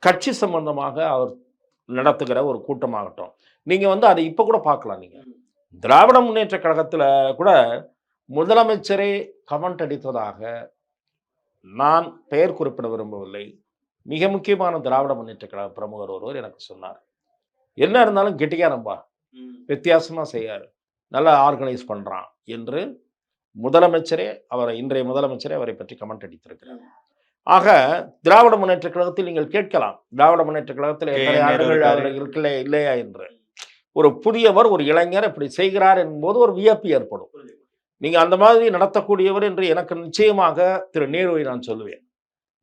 Speaker 2: கட்சி சம்பந்தமாக அவர் நடத்துகிற ஒரு கூட்டமாகட்டும், நீங்க அதை இப்ப கூட பார்க்கலாம். நீங்க திராவிட முன்னேற்ற கழகத்துல கூட முதலமைச்சரே கமெண்ட் அடித்ததாக நான் பெயர் குறிப்பிட விரும்பவில்லை. மிக முக்கியமான திராவிட முன்னேற்ற கழக பிரமுகர் ஒருவர் எனக்கு சொன்னார், என்ன இருந்தாலும் கெட்டிக்காரன்பா, வித்தியாசமா செய்யாரு, நல்லா ஆர்கனைஸ் பண்றான் என்று இன்றைய முதலமைச்சரே அவரை பற்றி கமெண்ட் அடித்திருக்கிறார். ஆக திராவிட முன்னேற்ற கழகத்தில் நீங்கள் கேட்கலாம், திராவிட முன்னேற்ற கழகத்தில் எத்தனை ஆண்டுகள் இருக்கல இல்லையா என்று. ஒரு புதியவர், ஒரு இளைஞர் இப்படி செய்கிறார் என்போது ஒரு வியப்பு ஏற்படும். நீங்க அந்த மாதிரி நடத்தக்கூடியவர் என்று எனக்கு நிச்சயமாக திரு நேருவை நான் சொல்லுவேன்.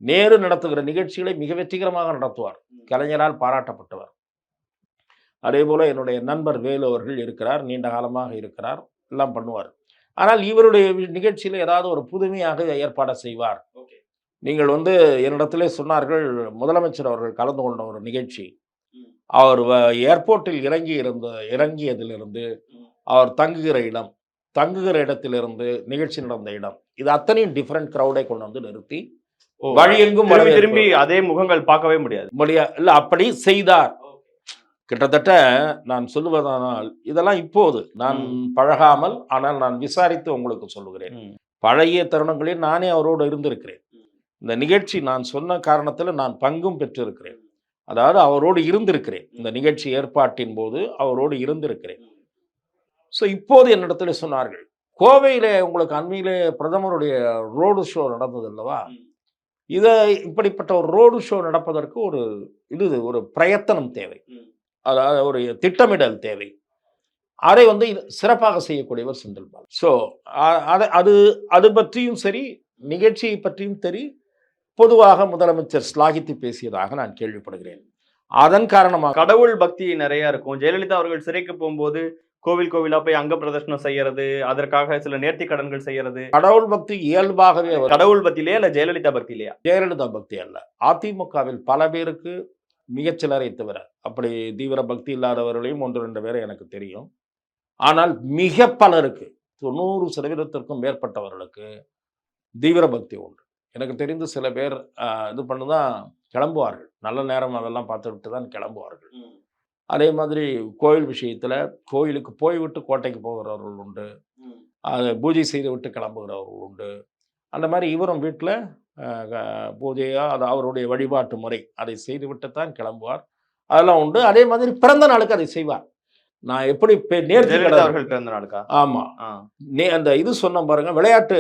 Speaker 2: நேரு நடத்துகிற நிகழ்ச்சிகளை மிக வெற்றிகரமாக நடத்துவார், கலைஞரால் பாராட்டப்பட்டவர். அதே போல என்னுடைய நண்பர் வேலு அவர்கள் இருக்கிறார், நீண்ட காலமாக இருக்கிறார், எல்லாம் பண்ணுவார். ஆனால் இவருடைய நிகழ்ச்சியில் ஏதாவது ஒரு புதுமையாக ஏற்பாடு செய்வார். நீங்கள் என்னிடத்திலே சொன்னார்கள், முதலமைச்சர் அவர்கள் கலந்து கொண்ட ஒரு நிகழ்ச்சி, அவர் ஏர்போர்ட்டில் இறங்கியதிலிருந்து அவர் தங்குகிற இடத்திலிருந்து நிகழ்ச்சி நடந்த இடம், இது அத்தனையும் டிஃபரெண்ட் கிரௌடை கொண்டு நிறுத்தி வழியெங்கும்
Speaker 1: திரும்பி அதே முகங்கள் பார்க்கவே முடியாது.
Speaker 2: இல்ல அப்படி செய்தார். கிட்டத்தட்ட நான் சொல்லுவதானால், இதெல்லாம் இப்போது நான் பழகாமல், ஆனால் நான் விசாரித்து உங்களுக்கு சொல்லுகிறேன். பழைய தருணங்களில் நானே அவரோடு இருந்திருக்கிறேன். இந்த நிகழ்ச்சி நான் சொன்ன காரணத்தில் நான் பங்கும் பெற்றிருக்கிறேன். அதாவது அவரோடு இருந்திருக்கிறேன். இந்த நிகழ்ச்சி ஏற்பாட்டின் போது அவரோடு இருந்திருக்கிறேன். ஸோ இப்போது என்னிடத்துல சொன்னார்கள், கோவையில் உங்களுக்கு அண்மையிலே பிரதமருடைய ரோடு ஷோ நடந்தது அல்லவா, இப்படிப்பட்ட ஒரு ரோடு ஷோ நடப்பதற்கு ஒரு பிரயத்தனம் தேவை, அதாவது ஒரு திட்டமிடல் தேவை. அதை சிறப்பாக செய்யக்கூடியவர் செந்தில் பாலாஜி. ஸோ அது பற்றியும் சரி, நிகழ்ச்சியை பற்றியும் சரி, பொதுவாக முதலமைச்சர் ஸ்லாகித்து பேசியதாக நான் கேள்விப்படுகிறேன். அதன் காரணமாக
Speaker 1: கடவுள் பக்தி நிறைய இருக்கும். ஜெயலலிதா அவர்கள் சிறைக்கு போகும்போது கோவிலா போய் அங்க பிரதர்ஷனம் செய்யறது, அதற்காக சில நேர்த்தி கடன்கள் செய்யறது.
Speaker 2: கடவுள் பக்தி இயல்பாகவே
Speaker 1: கடவுள் பக்தியிலே இல்ல ஜெயலலிதா பக்தியிலையா?
Speaker 2: ஜெயலலிதா பக்தி அல்ல. அதிமுகவில் பல பேருக்கு, மிகச்சிலரை தவிர, அப்படி தீவிர பக்தி இல்லாதவர்களையும் 1-2 பேரை எனக்கு தெரியும். ஆனால் மிக பலருக்கு, 90% மேற்பட்டவர்களுக்கு தீவிர பக்தி உண்டு. எனக்கு தெரிந்து சில பேர் இது பண்ணுதான் கிளம்புவார்கள், நல்ல நேரம் அதெல்லாம் பார்த்துவிட்டு தான் கிளம்புவார்கள். அதே மாதிரி கோயில் விஷயத்தில் கோயிலுக்கு போய்விட்டு கோட்டைக்கு போகிறவர்கள் உண்டு, அதை பூஜை செய்து விட்டு கிளம்புகிறவர்கள் உண்டு. அந்த மாதிரி இவரும் வீட்டில் பூஜையாக அது அவருடைய வழிபாட்டு முறை, அதை செய்துவிட்டு தான் கிளம்புவார். அதெல்லாம் உண்டு. அதே மாதிரி பிறந்த நாளுக்கு அதை செய்வார். நான் எப்படி நேர்த்தி
Speaker 1: பிறந்த நாளுக்கா?
Speaker 2: ஆமா, அந்த இது சொன்ன பாருங்க, விளையாட்டு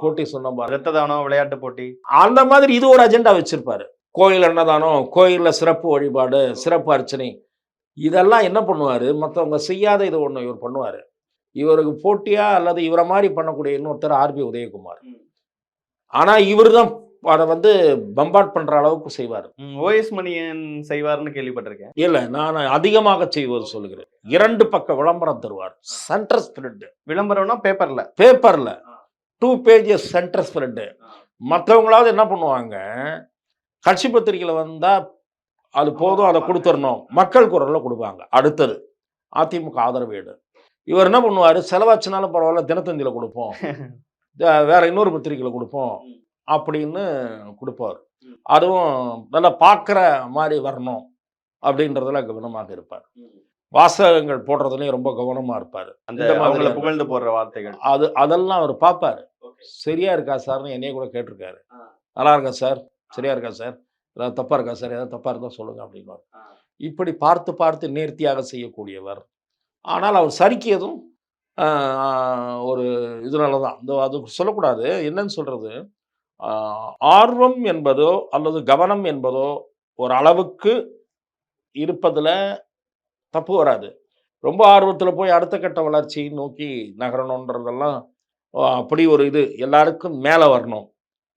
Speaker 2: போட்டி சொன்ன பாருங்க,
Speaker 1: ரத்த தானம், விளையாட்டு போட்டி,
Speaker 2: அந்த மாதிரி இது ஒரு அஜெண்டா வச்சிருப்பாரு. கோயில் அன்னதானம், கோயில்ல சிறப்பு வழிபாடு, சிறப்பு அர்ச்சனை, இதெல்லாம் என்ன பண்ணுவாரு, மற்றவங்க செய்யாத இது ஒன்று இவர் பண்ணுவாரு. இவருக்கு போட்டியா அல்லது இவரை மாதிரி பண்ணக்கூடிய இன்னொருத்தர் ஆர்பி உதயகுமார். ஆனா இவர் தான் அதை வந்து பம்பாட் பண்ற அளவுக்கு செய்வார்.
Speaker 1: ஓஎஸ் மணியன் செய்வார்னு கேள்விப்பட்டிருக்கேன்.
Speaker 2: இல்ல, நான் அதிகமாக செய்வது சொல்லுகிறேன். 2 பக்க விளம்பரம் தருவார். Centre spirit.
Speaker 1: விளம்பரம்னா பேப்பர்ல.
Speaker 2: பேப்பர்ல 2 பேஜஸ் சென்டர் ஸ்பிரிட். மற்றவங்களாவது என்ன பண்ணுவாங்க, கட்சி பத்திரிகையில் வந்தா அது போதும், அதை கொடுத்துடணும், மக்கள் குரல்ல கொடுப்பாங்க. அடுத்தது அதிமுக ஆதரவு ஏடு. இவர் என்ன பண்ணுவார், செலவாச்சுனாலும் பரவாயில்ல தினத்தந்தியில கொடுப்போம், வேற இன்னொரு பத்திரிகையில் கொடுப்போம் அப்படின்னு கொடுப்பார். அதுவும் நல்லா பார்க்குற மாதிரி வரணும் அப்படின்றதுல கவனமாக இருப்பார். வாசகங்கள் போடுறதுலையும் ரொம்ப கவனமாக இருப்பார்.
Speaker 1: அந்த அவங்கள புகழ்ந்து போடுற வார்த்தைகள்
Speaker 2: அதெல்லாம் அவர் பார்ப்பார். சரியா இருக்கா சார்னு என்னைய கூட கேட்டிருக்காரு. நல்லா இருக்கா சார், சரியா இருக்கா சார், ஏதாவது தப்பா இருக்கா சார், ஏதாவது தப்பா இருந்தால் சொல்லுங்க அப்படின்வார். இப்படி பார்த்து பார்த்து நேர்த்தியாக செய்யக்கூடியவர். ஆனால் அவர் சறுக்கியதும் ஒரு இதனால தான். அது சொல்லக்கூடாது. என்னன்னு சொல்றது, ஆர்வம் என்பதோ அல்லது கவனம் என்பதோ ஒரு அளவுக்கு இருப்பதுல தப்பு வராது. ரொம்ப ஆர்வத்தில் போய் அடுத்த கட்ட வளர்ச்சியை நோக்கி நகரணுன்றதெல்லாம் அப்படி ஒரு இது எல்லாருக்கும் மேலே வரணும்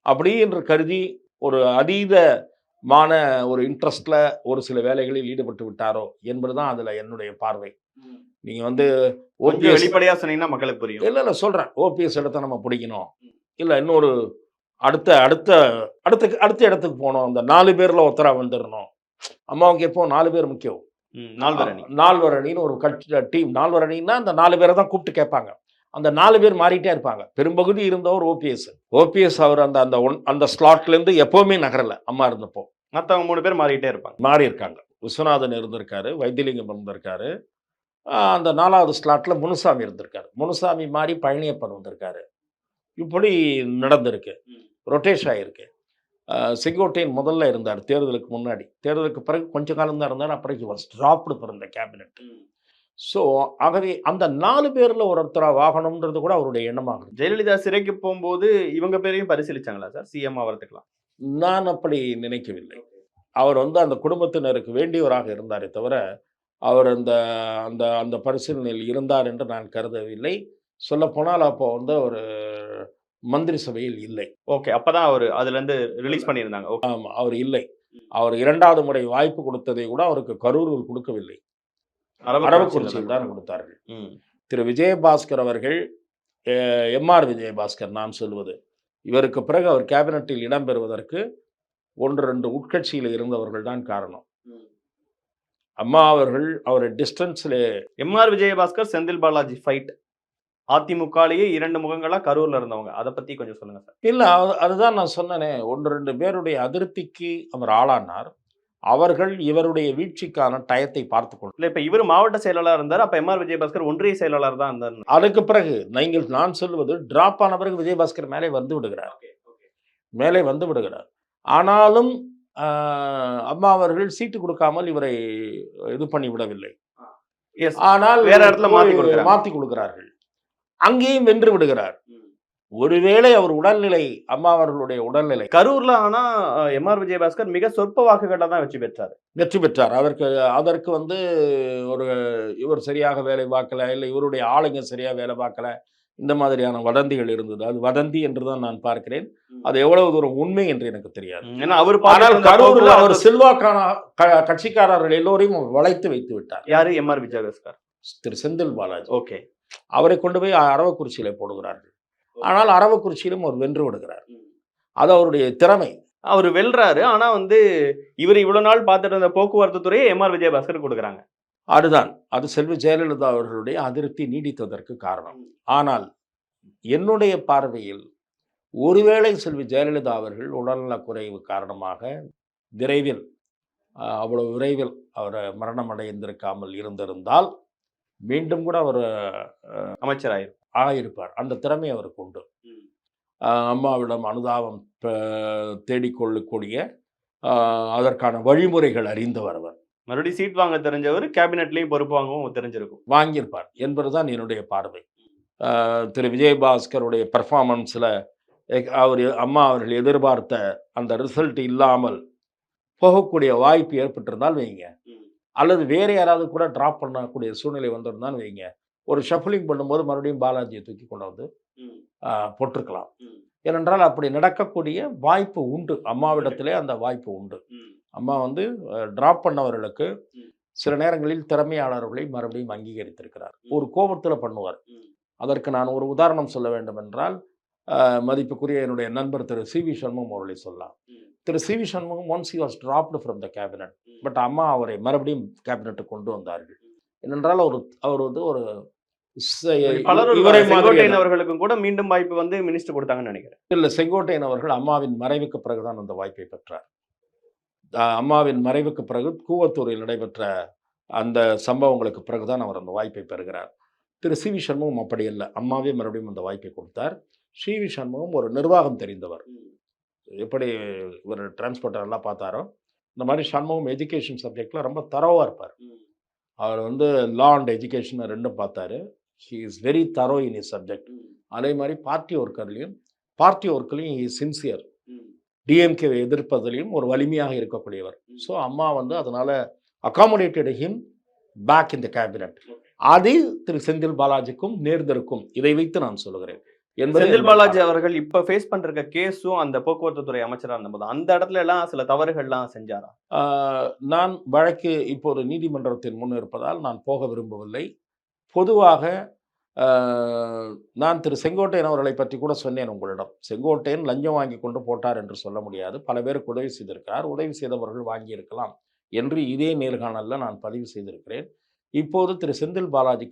Speaker 2: அப்படி என்று கருதி ஒரு அதீதமான ஒரு இன்ட்ரெஸ்ட்ல ஒரு சில வேலைகளில் ஈடுபட்டு விட்டாரோ என்பதுதான் அதுல என்னுடைய பார்வை. நீங்க வந்து
Speaker 1: கொஞ்சம் வெளிப்படையா சொன்னீங்கன்னா மக்களுக்கு புரியும்.
Speaker 2: இல்ல சொல்றேன், ஓபிஎஸ் இடத்த நம்ம பிடிக்கணும், இல்ல இன்னொரு அடுத்த அடுத்த அடுத்த அடுத்த இடத்துக்கு போகணும், அந்த 4 பேர்ல ஒருத்தரா வந்துடணும். அம்மாவுக்கு எப்போ 4 பேர் முக்கியம். 4 அணின்னு ஒரு கட்சி டீம். 4 அணின்னா அந்த 4 பேரை தான் கூப்பிட்டு கேட்பாங்க. அந்த 4 பேர் மாறிட்டே இருப்பாங்க. பெரும்பகுதி இருந்தவர் ஓபிஎஸ். ஓபிஎஸ் அவர் அந்த ஸ்லாட்லேருந்து எப்போவுமே நகரல அம்மா இருந்தப்போ.
Speaker 1: மற்றவங்க 3 பேர் மாறிட்டே இருப்பாங்க.
Speaker 2: மாறி இருக்காங்க. விஸ்வநாதன் இருந்திருக்காரு, வைத்தியலிங்கம் இருந்திருக்காரு, அந்த 4வது ஸ்லாட்ல முனுசாமி இருந்திருக்காரு. முனுசாமி மாறி பழனியப்பன் வந்திருக்காரு. இப்படி நடந்திருக்கு, ரொட்டேஷ் ஆகிருக்கு. செங்கோட்டையன் முதல்ல இருந்தார் தேர்தலுக்கு முன்னாடி. தேர்தலுக்கு பிறகு கொஞ்ச காலம் தான் இருந்தார். அப்புறம் he was dropped from the cabinet. So ஆகவே அந்த 4 பேர்ல ஒருத்தராக ஆகணும்ன்றது கூட அவருடைய எண்ணமாகும்.
Speaker 1: ஜெயலலிதா சிறைக்கு போகும்போது இவங்க பேரையும் பரிசீலிச்சாங்களா சார் சிஎம் ஆகிறதுக்கலாம்?
Speaker 2: நான் அப்படி நினைக்கவில்லை. அவர் அந்த குடும்பத்தினருக்கு வேண்டியவராக இருந்தாரே தவிர அவர் அந்த அந்த அந்த பரிசீலனையில் இருந்தார் என்று நான் கருதவில்லை. சொல்லப்போனால் அப்போ ஒரு மந்திரி சபையில் இல்லை.
Speaker 1: ஓகே, அப்பதான் அவர் அதுல இருந்து ரிலீஸ் பண்ணியிருந்தாங்க.
Speaker 2: ஆமா, அவர் இல்லை. அவர் 2வது முறை வாய்ப்பு கொடுத்ததை கூட அவருக்கு கரூரில் கொடுக்கவில்லை, அரவக்குறிச்சியில் தான் கொடுத்தார்கள். திரு விஜயபாஸ்கர் அவர்கள், எம்ஆர் விஜயபாஸ்கர் நான் சொல்வது, இவருக்கு பிறகு அவர் கேபினட்டில் இடம்பெறுவதற்கு 1-2 உட்கட்சியில் இருந்தவர்கள் தான் காரணம். அம்மா அவர்கள் அவரை டிஸ்டன்ஸ்ல.
Speaker 1: எம்ஆர் விஜயபாஸ்கர் செந்தில் பாலாஜி ஃபைட் அதிமுகலேயே 2 முகங்களா கரூர்ல இருந்தவங்க, அதை பத்தி கொஞ்சம் சொல்லுங்க சார்.
Speaker 2: இல்ல, அதுதான் நான் சொன்னேனே, 1-2 பேருடைய அதிருப்திக்கு அவர் ஆளானார். அவர்கள் இவருடைய வீழ்ச்சிக்கான டயத்தை பார்த்துக் கொள்ள.
Speaker 1: இல்ல, இப்ப இவர் மாவட்ட செயலாளர் இருந்தார், அப்ப எம்ஆர் விஜயபாஸ்கர் ஒன்றிய செயலாளர் தான் இருந்தார்.
Speaker 2: அதுக்கு பிறகு நான் சொல்வது டிராப் ஆன பிறகு விஜயபாஸ்கர் மேலே வந்து விடுகிறார். ஆனாலும் அம்மா அவர்கள் சீட்டு கொடுக்காமல் இவரை இது பண்ணி விடவில்லை. ஆனால்
Speaker 1: வேற இடத்துல
Speaker 2: மாத்தி கொடுக்கிறார்கள். அங்கேயும் வென்று விடுகிறார். ஒருவேளை அவர் உடல்நிலை, அம்மா அவர்களுடைய உடல்நிலை
Speaker 1: கரூர்ல, ஆனா எம்ஆர் விஜயபாஸ்கர் மிக சொற்ப வாக்குகளை தான் வெற்றி பெற்றார். அதற்கு இவர் சரியாக வேலை பார்க்கல, இல்லை இவருடைய ஆளுங்க சரியா வேலை பார்க்கல, இந்த மாதிரியான வதந்திகள் இருந்தது. அது வதந்தி என்றுதான் நான் பார்க்கிறேன். அது எவ்வளவு தூரம் உண்மை என்று எனக்கு தெரியாது. ஆனால் கரூரில் அவர் செல்வாக்கான கட்சிக்காரர்கள் எல்லோரையும் வளைத்து வைத்து விட்டார். யாரு? எம்ஆர் விஜயபாஸ்கர்.
Speaker 2: திரு செந்தில் பாலாஜி.
Speaker 1: ஓகே,
Speaker 2: அவரை கொண்டு போய் அரவக்குறிச்சியில போடுகிறார்கள். ஆனால் அரவக்குறிச்சியிலும் அவர் வென்று விடுகிறார். அது அவருடைய திறமை.
Speaker 1: அவர் வெல்றாரு. ஆனா இவர் இவ்வளவு நாள் பார்த்துட்டு இருந்த போக்குவரத்து துறையை எம்ஆர் விஜயபாஸ்கர் கொடுக்குறாங்க.
Speaker 2: அது செல்வி ஜெயலலிதா அவர்களுடைய அதிருப்தி நீடித்ததற்கு காரணம். ஆனால் என்னுடைய பார்வையில் ஒருவேளை செல்வி ஜெயலலிதா அவர்கள் உடல்நலக் குறைவு காரணமாக அவ்வளவு விரைவில் அவர் மரணம் அடைந்திருக்காமல் இருந்திருந்தால் மீண்டும் கூட அவர்
Speaker 1: அமைச்சர்
Speaker 2: ஆகியிருப்பார். அந்த திறமை அவருக்கு உண்டு. அம்மாவிடம் அனுதாபம் தேடிக்கொள்ளக்கூடிய அதற்கான வழிமுறைகள் அறிந்தவர் அவர்.
Speaker 1: மறுபடியும் சீட் வாங்க தெரிஞ்சவர், கேபினெட்லேயும் பொறுப்பு வாங்கவும் தெரிஞ்சிருக்கும்,
Speaker 2: வாங்கியிருப்பார் என்பதுதான் என்னுடைய பார்வை. திரு விஜயபாஸ்கருடைய பெர்ஃபார்மன்ஸில் அம்மா அவர்கள் எதிர்பார்த்த அந்த ரிசல்ட் இல்லாமல் போகக்கூடிய வாய்ப்பு ஏற்பட்டிருந்தால் வைங்க, அல்லது வேறு யாராவது கூட ட்ராப் பண்ணக்கூடிய சூழ்நிலை வந்திருந்தால் வைங்க, ஒரு ஷஃபிளிங் பண்ணும்போது மறுபடியும் பாலாஜியை தூக்கி கொண்டு வந்து போட்டிருக்கலாம். ஏனென்றால் அப்படி நடக்கக்கூடிய வாய்ப்பு உண்டு. அம்மாவிடத்திலே அந்த வாய்ப்பு உண்டு. அம்மா வந்து டிராப் பண்ணவர்களுக்கு சில நேரங்களில் திறமையாளர்களை மறுபடியும் அங்கீகரித்திருக்கிறார். ஒரு கோபத்தில பண்ணுவார். அதற்கு நான் ஒரு உதாரணம் சொல்ல வேண்டும் என்றால், மதிப்புக்குரிய என்னுடைய நண்பர் திரு சி.வி. சண்முகம் அவர்களை சொல்லலாம். Thiru C V. Shanmugam once he was dropped from the cabinet. But Amma அவரை மறுபடியும் கேபினட்டுக்கு கொண்டு வந்தார்கள். ஏனென்றால் அவர் வந்து ஒரு
Speaker 1: பலர்
Speaker 2: இவரை மாதிரி
Speaker 1: செங்கோட்டையன் அவர்களுக்கும் கூட மீண்டும் வாய்ப்பு வந்து மினிஸ்டர் கொடுத்தாங்கன்னு நினைக்கிறேன்.
Speaker 2: இல்ல, செங்கோட்டையன் அவர்கள் அம்மாவின் மறைவுக்கு பிறகுதான் அந்த வாய்ப்பை பெற்றார். அம்மாவின் மறைவுக்கு பிறகு கூவத்தூரில் நடைபெற்ற அந்த சம்பவங்களுக்கு பிறகுதான் அவர் அந்த வாய்ப்பை பெறுகிறார். திரு சி.வி. சண்முகம் அப்படி அல்ல. அம்மாவே மறுபடியும் அந்த வாய்ப்பை கொடுத்தார். சி.வி. சண்முகம் ஒரு நிர்வாகம் தெரிந்தவர். எப்படி இவர் டிரான்ஸ்போர்ட்டர் எல்லாம் பார்த்தாரோ, இந்த மாதிரி சண்முகம் எஜுகேஷன் சப்ஜெக்ட்ல ரொம்ப தரோவா இருப்பார். அவர் வந்து லா அண்ட் எஜுகேஷன் ரெண்டும் பார்த்தாரு. ஹி இஸ் வெரி தரோ இன் இஸ் சப்ஜெக்ட். அதே மாதிரி பார்ட்டி ஒர்க்லையும் ஹி இஸ் சின்சியர். டிஎம்கேவை எதிர்ப்பதிலையும் ஒரு வலிமையாக இருக்கக்கூடியவர். ஸோ அம்மா வந்து அதனால accommodated him back in the cabinet. அது திரு செந்தில் பாலாஜிக்கும் நேர்ந்திருக்கும். இதை வைத்து நான் சொல்லுகிறேன்.
Speaker 1: செந்தில் பாலாஜி அவர்கள் இப்ப ஃபேஸ் பண்ற கேஸும் அந்த போக்குவரத்து துறை அமைச்சரா இருந்தபோது அந்த இடத்துல எல்லாம் சில தவறுகள்லாம் செஞ்சாரா?
Speaker 2: நான் வழக்கு இப்போது நீதிமன்றத்தின் முன் இருப்பதால் நான் போக விரும்பவில்லை. பொதுவாக நான் திரு செங்கோட்டையன் அவர்களை பற்றி கூட சொன்னேன் உங்களிடம். செங்கோட்டையன் லஞ்சம் வாங்கி கொண்டு போட்டார் என்று சொல்ல முடியாது. பல பேருக்கு உதவி செய்திருக்கிறார். உதவி செய்தவர்கள் வாங்கியிருக்கலாம் என்று இதே நேர்காணலில் நான் பதிவு செய்திருக்கிறேன். இப்போது திரு செந்தில் பாலாஜி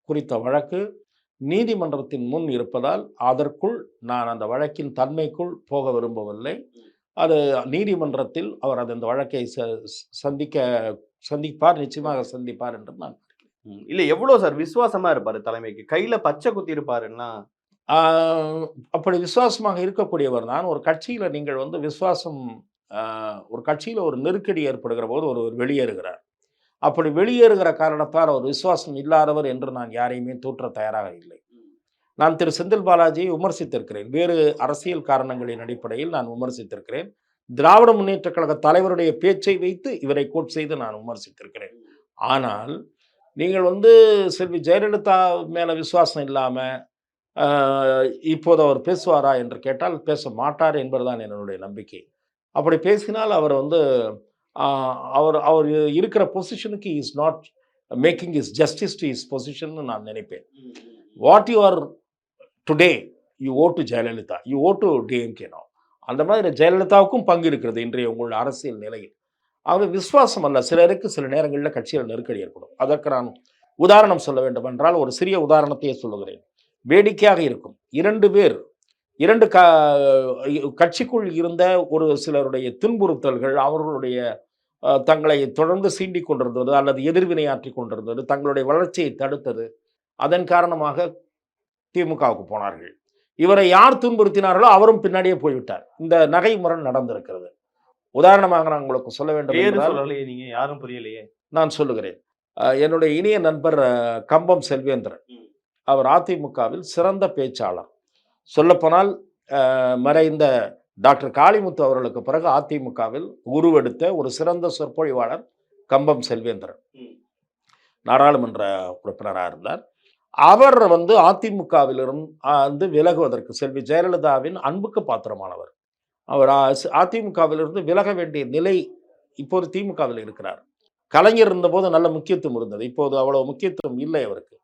Speaker 2: குறித்த வழக்கு நீதிமன்றத்தின் முன் இருப்பதால் அதற்குள் நான் அந்த வழக்கின் தன்மைக்குள் போக விரும்பவில்லை. அது நீதிமன்றத்தில் அவர் அந்த வழக்கை சந்திப்பார், நிச்சயமாக சந்திப்பார் என்று நான்
Speaker 1: இல்ல எவ்வளவு சார் விசுவாசமா இருப்பாரு தலைமைக்கு, கையில பச்சை குத்தி இருப்பாருன்னா
Speaker 2: அப்படி விசுவாசமாக இருக்கக்கூடியவர் தான். ஒரு கட்சியில் நீங்கள் வந்து விசுவாசம், ஒரு கட்சியில் ஒரு நெருக்கடி ஏற்படுகிற போது ஒருவர் வெளியேறுகிறார். அப்படி வெளியேறுகிற காரணத்தால் அவர் விசுவாசம் இல்லாதவர் என்று நான் யாரையுமே தூற்ற தயாராக இல்லை. நான் திரு செந்தில் பாலாஜியை விமர்சித்திருக்கிறேன். வேறு அரசியல் காரணங்களின் அடிப்படையில் நான் விமர்சித்திருக்கிறேன். திராவிட முன்னேற்ற கழக தலைவருடைய பேச்சை வைத்து இவரை கோட் செய்து நான் விமர்சித்திருக்கிறேன். ஆனால் நீங்கள் வந்து செல்வி ஜெயலலிதா மேலே விசுவாசம் இல்லாமல் இப்போது அவர் பேசுவாரா என்று கேட்டால் பேச மாட்டார் என்பதுதான் என்னுடைய நம்பிக்கை. அப்படி பேசினால் அவர் வந்து அவர் இருக்கிற பொசிஷனுக்கு is not making his justice to his position நான் நினைப்பேன். What you are today you owe to Jayalalithaa, you owe to DMK no. அந்த மாதிரி ஜெயலலிதாவுக்கும் பங்கு இருக்கிறது இன்றைய உங்களுடைய அரசியல் நிலையில். அவர் விசுவாசம் அல்ல, சிலருக்கு சில நேரங்களில் கட்சியில் நெருக்கடி ஏற்படும். அதற்கு நான் உதாரணம் சொல்ல வேண்டும் என்றால் ஒரு சிறிய உதாரணத்தையே சொல்லுகிறேன். வேடிக்கையாக இருக்கும். இரண்டு கட்சிக்குள் இருந்த ஒரு சிலருடைய துன்புறுத்தல்கள், அவர்களுடைய தங்களை தொடர்ந்து சீண்டிக் கொண்டிருந்தது அல்லது எதிர்வினையாற்றி கொண்டிருந்தது, தங்களுடைய வளர்ச்சியை தடுத்தது. அதன் காரணமாக திமுகவுக்கு போனார்கள். இவரை யார் துன்புறுத்தினார்களோ அவரும் பின்னாடியே போய்விட்டார். இந்த நகை முரண் நடந்திருக்கிறது. உதாரணமாக நான் உங்களுக்கு சொல்ல வேண்டும் என்றால்,
Speaker 1: நீங்க யாரும் புரியலையே, நான்
Speaker 2: சொல்லுகிறேன். என்னுடைய இனிய நண்பர் கம்பம் செல்வேந்திரன், அவர் அதிமுகவில் சிறந்த பேச்சாளர். சொல்லப்போனால் மறைந்த டாக்டர் காளிமுத்து அவர்களுக்கு பிறகு அதிமுகவில் உருவெடுத்த ஒரு சிறந்த சொற்பொழிவாளர் கம்பம் செல்வேந்திரன். நாடாளுமன்ற உறுப்பினராக இருந்தார். அவர் வந்து அதிமுகவிலிருந்து விலகுவதற்கு செல்வி ஜெயலலிதாவின் அன்புக்கு பாத்திரமானவர். அவர் அதிமுகவிலிருந்து விலக வேண்டிய நிலை இப்போது திமுகவில் இருக்கிறார். கலைஞர் இருந்தபோது நல்ல முக்கியத்துவம் இருந்தது. இப்போது அவ்வளவு முக்கியத்துவம் இல்லை அவருக்கு.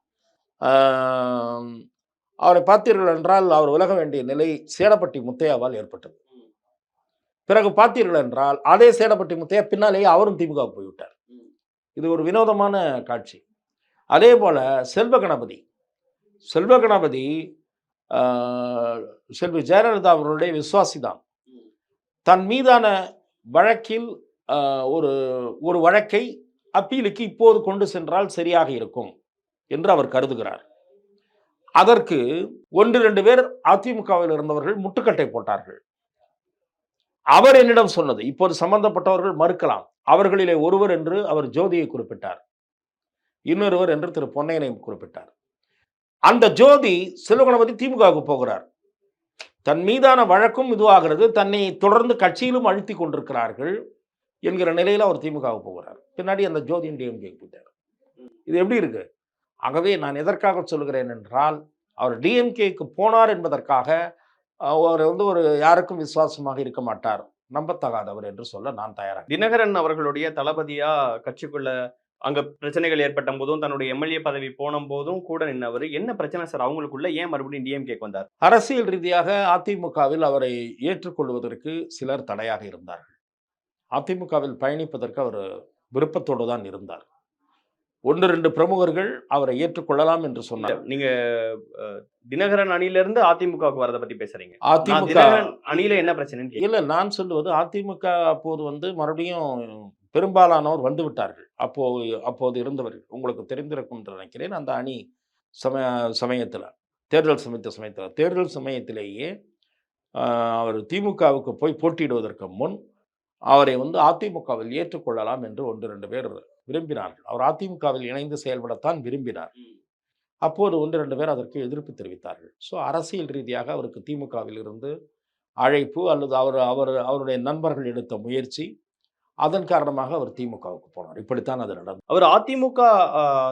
Speaker 2: அவரை பார்த்தீர்கள் என்றால் அவர் விலக வேண்டிய நிலை சேடப்பட்டி முத்தையாவால் ஏற்பட்டது. பிறகு பார்த்தீர்கள் என்றால் அதே சேடப்பட்டி முத்தையா பின்னாலேயே அவரும் திமுக போய்விட்டார். இது ஒரு வினோதமான காட்சி. அதே போல செல்வ கணபதி செல்வி ஜெயலலிதா அவர்களுடைய விசுவாசிதான். தன் மீதான வழக்கில் ஒரு வழக்கை அப்பீலுக்கு இப்போது கொண்டு சென்றால் சரியாக இருக்கும் என்று அவர் கருதுகிறார். அதற்கு 1-2 பேர் அதிமுகவில் இருந்தவர்கள் முட்டுக்கட்டை போட்டார்கள். அவர் என்னிடம் சொன்னது, இப்போது சம்பந்தப்பட்டவர்கள் மறுக்கலாம், அவர்களிலே ஒருவர் என்று அவர் ஜோதியை குறிப்பிட்டார், இன்னொருவர் என்று திரு பொன்னையனை குறிப்பிட்டார். அந்த ஜோதி செல்வகணபதி திமுகவுக்கு போகிறார். தன் மீதான வழக்கும் இதுவாகிறது, தன்னை தொடர்ந்து கட்சியிலும் அழுத்தி கொண்டிருக்கிறார்கள் என்கிற நிலையில் அவர் திமுகவுக்கு போகிறார். பின்னாடி அந்த ஜோதியின் டிஎம்கே போயிட்டார். இது எப்படி இருக்கு? ஆகவே நான் எதற்காக சொல்கிறேன் என்றால், அவர் டிஎம்கேக்கு போனார் என்பதற்காக அவர் வந்து ஒரு யாருக்கும் விசுவாசமாக இருக்க மாட்டார், நம்பத்தகாதவர் என்று சொல்ல நான் தயாராக.
Speaker 1: தினகரன் அவர்களுடைய தளபதியா கட்சிக்குள்ள அங்க பிரச்சனைகள் ஏற்பட்ட போதும், தன்னுடைய எம்எல்ஏ பதவி போன போதும் கூட நின்னவரு. என்ன பிரச்சனை சார் அவங்களுக்குள்ள? ஏன் மறுபடியும் டிஎம்கேக்கு வந்தார்?
Speaker 2: அரசியல் ரீதியாக அதிமுகவில் அவரை ஏற்றுக்கொள்வதற்கு சிலர் தடையாக இருந்தார்கள். அதிமுகவில் பயணிப்பதற்கு அவர் விருப்பத்தோடு தான் இருந்தார். 1, 2 பிரமுகர்கள் அவரை ஏற்றுக்கொள்ளலாம் என்று சொன்னார்.
Speaker 1: நீங்க அ தினகரன் அணியிலிருந்து அதிமுகவுக்கு வரத பத்தி பேசுறீங்க. நான்
Speaker 2: அதிமுக
Speaker 1: தினகரன் அணியில என்ன பிரச்சனைன்னு கேட்கிறேன்.
Speaker 2: இல்ல நான் சொல்லுவது அதிமுக அப்போது வந்து மறுபடியும் பெரும்பாலானோர் வந்து விட்டார்கள். அப்போது இருந்தவர்கள். உங்களுக்கு தெரிந்திருக்கும் என்று நினைக்கிறேன். அந்த அணி சமயத்தில தேர்தல் சமயத்திலேயே அ அவர் திமுகவுக்கு போய் போட்டியிடுவதற்கு முன் அவரை வந்து அதிமுகவில் ஏற்றுக்கொள்ளலாம் என்று 1, 2 பேர் விரும்பினார்கள். அவர் அதிமுகவில் இணைந்து செயல்படத்தான் விரும்பினார். அப்போது 1, 2 பேர் அதற்கு எதிர்ப்பு தெரிவித்தார்கள். ஸோ அரசியல் ரீதியாக அவருக்கு திமுகவில் இருந்து அழைப்பு அல்லது அவருடைய நண்பர்கள் எடுத்த முயற்சி, அதன் காரணமாக அவர் திமுகவுக்கு போனார். இப்படித்தான் அது நடந்தது.
Speaker 1: அவர் அதிமுக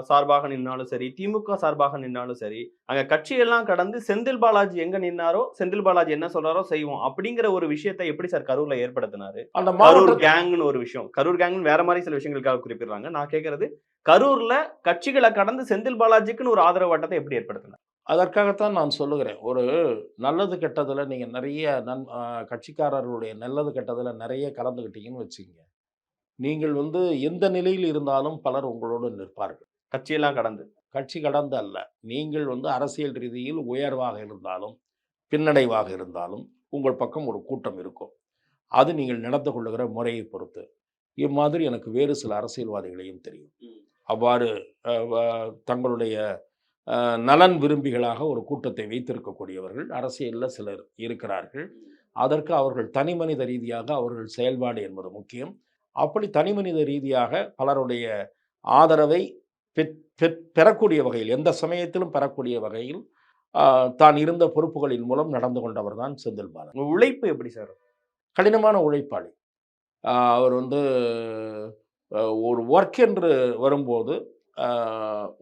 Speaker 1: சார்பாக நின்னாலும் சரி, திமுக சார்பாக நின்னாலும் சரி, அங்க கட்சியெல்லாம் கடந்து செந்தில் பாலாஜி எங்க நின்னாரோ, செந்தில் பாலாஜி என்ன சொல்றாரோ செய்வோம். அப்படிங்கிற ஒரு விஷயத்தை எப்படி சார் கரூர்ல ஏற்படுத்தினாரு?
Speaker 2: அந்த
Speaker 1: கரூர்
Speaker 2: மாவட்ட
Speaker 1: கேங்னு ஒரு விஷயம். கரூர் கேங்னு வேற மாதிரி சில விஷயங்களுக்காக குறிப்பிடுறாங்க. நான் கேட்கறது கரூர்ல கட்சிகளை கடந்து செந்தில் பாலாஜிக்குன்னு ஒரு ஆதரவு வட்டத்தை எப்படி ஏற்படுத்தினார்?
Speaker 2: அதற்காகத்தான் நான் சொல்லுகிறேன். ஒரு நல்லது கெட்டதுல நீங்க நெறைய கட்சிக்காரர்களுடைய நல்லது கெட்டதுல நெறைய கலந்துக்கிட்டீங்கன்னு வச்சுக்கங்க. நீங்கள் வந்து எந்த நிலையில் இருந்தாலும் பலர் உங்களோடு நிற்பார்கள்.
Speaker 1: கட்சியெல்லாம் கடந்து.
Speaker 2: கட்சி கடந்து அல்ல. நீங்கள் வந்து அரசியல் ரீதியில் உயர்வாக இருந்தாலும், பின்னடைவாக இருந்தாலும், உங்கள் பக்கம் ஒரு கூட்டம் இருக்கும். அது நீங்கள் நடந்து கொள்ளுகிற முறையை பொறுத்து. இம்மாதிரி எனக்கு வேறு சில அரசியல்வாதிகளையும் தெரியும். அவ்வாறு அ வ தங்களுடைய நலன் விரும்பிகளாக ஒரு கூட்டத்தை வைத்திருக்கக்கூடியவர்கள் அரசியல்ல சிலர் இருக்கிறார்கள். அதற்கு அவர்கள் தனிமனித ரீதியாக அவர்கள் செயல்பாடு என்பது முக்கியம். அப்படி தனிமனித ரீதியாக பலருடைய ஆதரவை பெறக்கூடிய வகையில், எந்த சமயத்திலும் பெறக்கூடிய வகையில் தான் இருந்த பொறுப்புகளின் மூலம் நடந்து கொண்டவர் தான் செந்தில் பாலாஜி.
Speaker 1: உங்க உழைப்பு எப்படி சார்?
Speaker 2: கடினமான உழைப்பாளி. அவர் வந்து ஒரு ஒர்க் என்று வரும்போது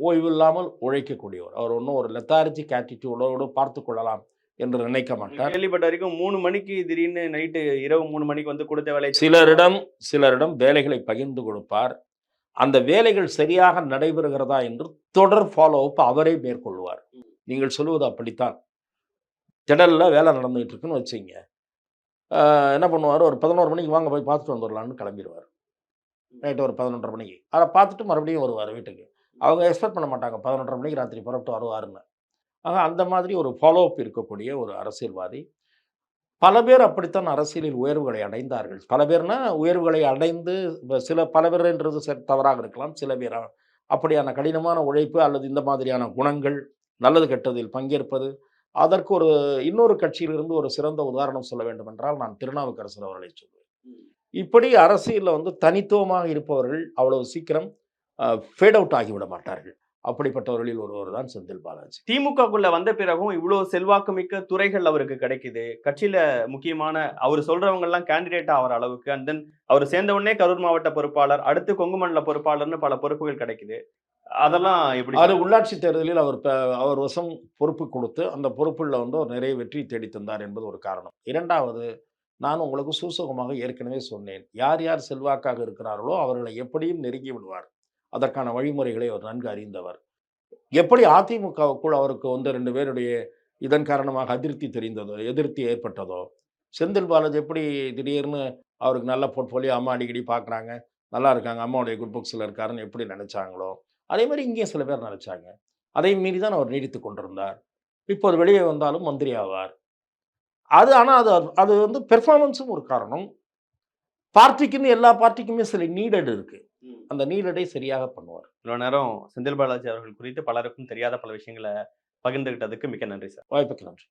Speaker 2: ஓய்வில்லாமல் உழைக்கக்கூடியவர். அவர் ஒன்றும் ஒரு லெத்தார்ஜிக் ஆட்டிடியூடோடு பார்த்து கொள்ளலாம் என்று நினைக்க மாட்டார்.
Speaker 1: கேள்விப்பட்ட வரைக்கும் 3 மணிக்கு திடீர்னு நைட்டு இரவு 3 மணிக்கு வந்து கொடுத்த வேலை
Speaker 2: சிலரிடம் வேலைகளை பகிர்ந்து கொடுப்பார். அந்த வேலைகள் சரியாக நடைபெறுகிறதா என்று தொடர் ஃபாலோ அப் அவரே மேற்கொள்வார். நீங்கள் சொல்லுவது அப்படித்தான். திடல்ல வேலை நடந்துகிட்டு இருக்குன்னு வச்சுங்க. என்ன பண்ணுவார், ஒரு 11 மணிக்கு வாங்க போய் பார்த்துட்டு வந்துடலான்னு கிளம்பிடுவார். நைட்டு ஒரு 11:30 மணிக்கு. அதை பார்த்துட்டு மறுபடியும் வருவார் வீட்டுக்கு. அவங்க எக்ஸ்பெக்ட் பண்ண மாட்டாங்க 11:30 மணிக்கு ராத்திரி புறப்பட்டு வருவாருன்னு. ஆக அந்த மாதிரி ஒரு ஃபாலோ அப் இருக்கக்கூடிய ஒரு அரசியல்வாதி. பல பேர் அப்படித்தான் அரசியலில் உயர்வுகளை அடைந்தார்கள். பல பேர்னா உயர்வுகளை அடைந்து பல பேர்ன்றது தவறாக இருக்கலாம். சில பேர் அப்படியான கடினமான உழைப்பு அல்லது இந்த மாதிரியான குணங்கள், நல்லது கெட்டதில் பங்கேற்பது, அதற்கு இன்னொரு கட்சியிலிருந்து ஒரு சிறந்த உதாரணம் சொல்ல வேண்டும் என்றால் நான் திருநாவுக்கரசர் அவர்களை சொல்வேன். இப்படி அரசியல்ல வந்து தனித்துவமாக இருப்பவர்கள் அவ்வளவு சீக்கிரம் ஃபேட் அவுட் ஆகிவிட மாட்டார்கள். அப்படிப்பட்டவர்களில் ஒருவர் தான் செந்தில் பாலாஜி.
Speaker 1: திமுகக்குள்ள வந்த பிறகும் இவ்வளவு செல்வாக்கு மிக்க துறைகள் அவருக்கு கிடைக்குது. கட்சியில முக்கியமான அவர் சொல்றவங்க எல்லாம் கேண்டிடேட் ஆகிற அளவுக்கு, அண்ட் தென் அவர் சேர்ந்த உடனே கரூர் மாவட்ட பொறுப்பாளர், அடுத்து கொங்கு மண்டல பொறுப்பாளர்னு பல பொறுப்புகள் கிடைக்குது. அதெல்லாம் எப்படி?
Speaker 2: அது உள்ளாட்சி தேர்தலில் அவர் வசம் பொறுப்பு கொடுத்து அந்த பொறுப்புல வந்து அவர் நிறைய வெற்றி தேடி தந்தார் என்பது ஒரு காரணம். 2வது, நான் உங்களுக்கு சூசகமாக ஏற்கனவே சொன்னேன். யார் யார் செல்வாக்காக இருக்கிறார்களோ அவர்களை எப்படியும் நெருங்கி விடுவார். அதற்கான வழிமுறைகளை அவர் நன்கு அறிந்தவர். எப்படி அதிமுகவுக்குள் அவருக்கு வந்து 2 பேருடைய இதன் காரணமாக எதிர்த்து ஏற்பட்டதோ, செந்தில் பாலாஜி எப்படி திடீர்னு அவருக்கு நல்ல போர்ட்ஃபோலியோ, அம்மா அடிக்கடி பார்க்குறாங்க, நல்லா இருக்காங்க, அம்மாவுடைய குட் புக்ஸில் இருக்காருன்னு எப்படி நினைச்சாங்களோ, அதே மாதிரி இங்கேயும் சில பேர் நினைச்சாங்க. அதையும் மீறி தான் அவர் நீடித்துக் கொண்டிருந்தார். இப்போது வெளியே வந்தாலும் மந்திரி ஆவார். ஆனா அது வந்து பெர்ஃபார்மன்ஸும் ஒரு காரணம். பார்ட்டிக்குன்னு எல்லா பார்ட்டிக்குமே சில நீடட் இருக்கு. அந்த நீடடை சரியாக பண்ணுவார்.
Speaker 1: இவ்வளவு நேரம் செந்தில் பாலாஜி அவர்கள் குறித்து பலருக்கும் தெரியாத பல விஷயங்களை பகிர்ந்துகிட்டதுக்கு மிக்க நன்றி சார்.
Speaker 2: வாய்ப்புக்கு நன்றி.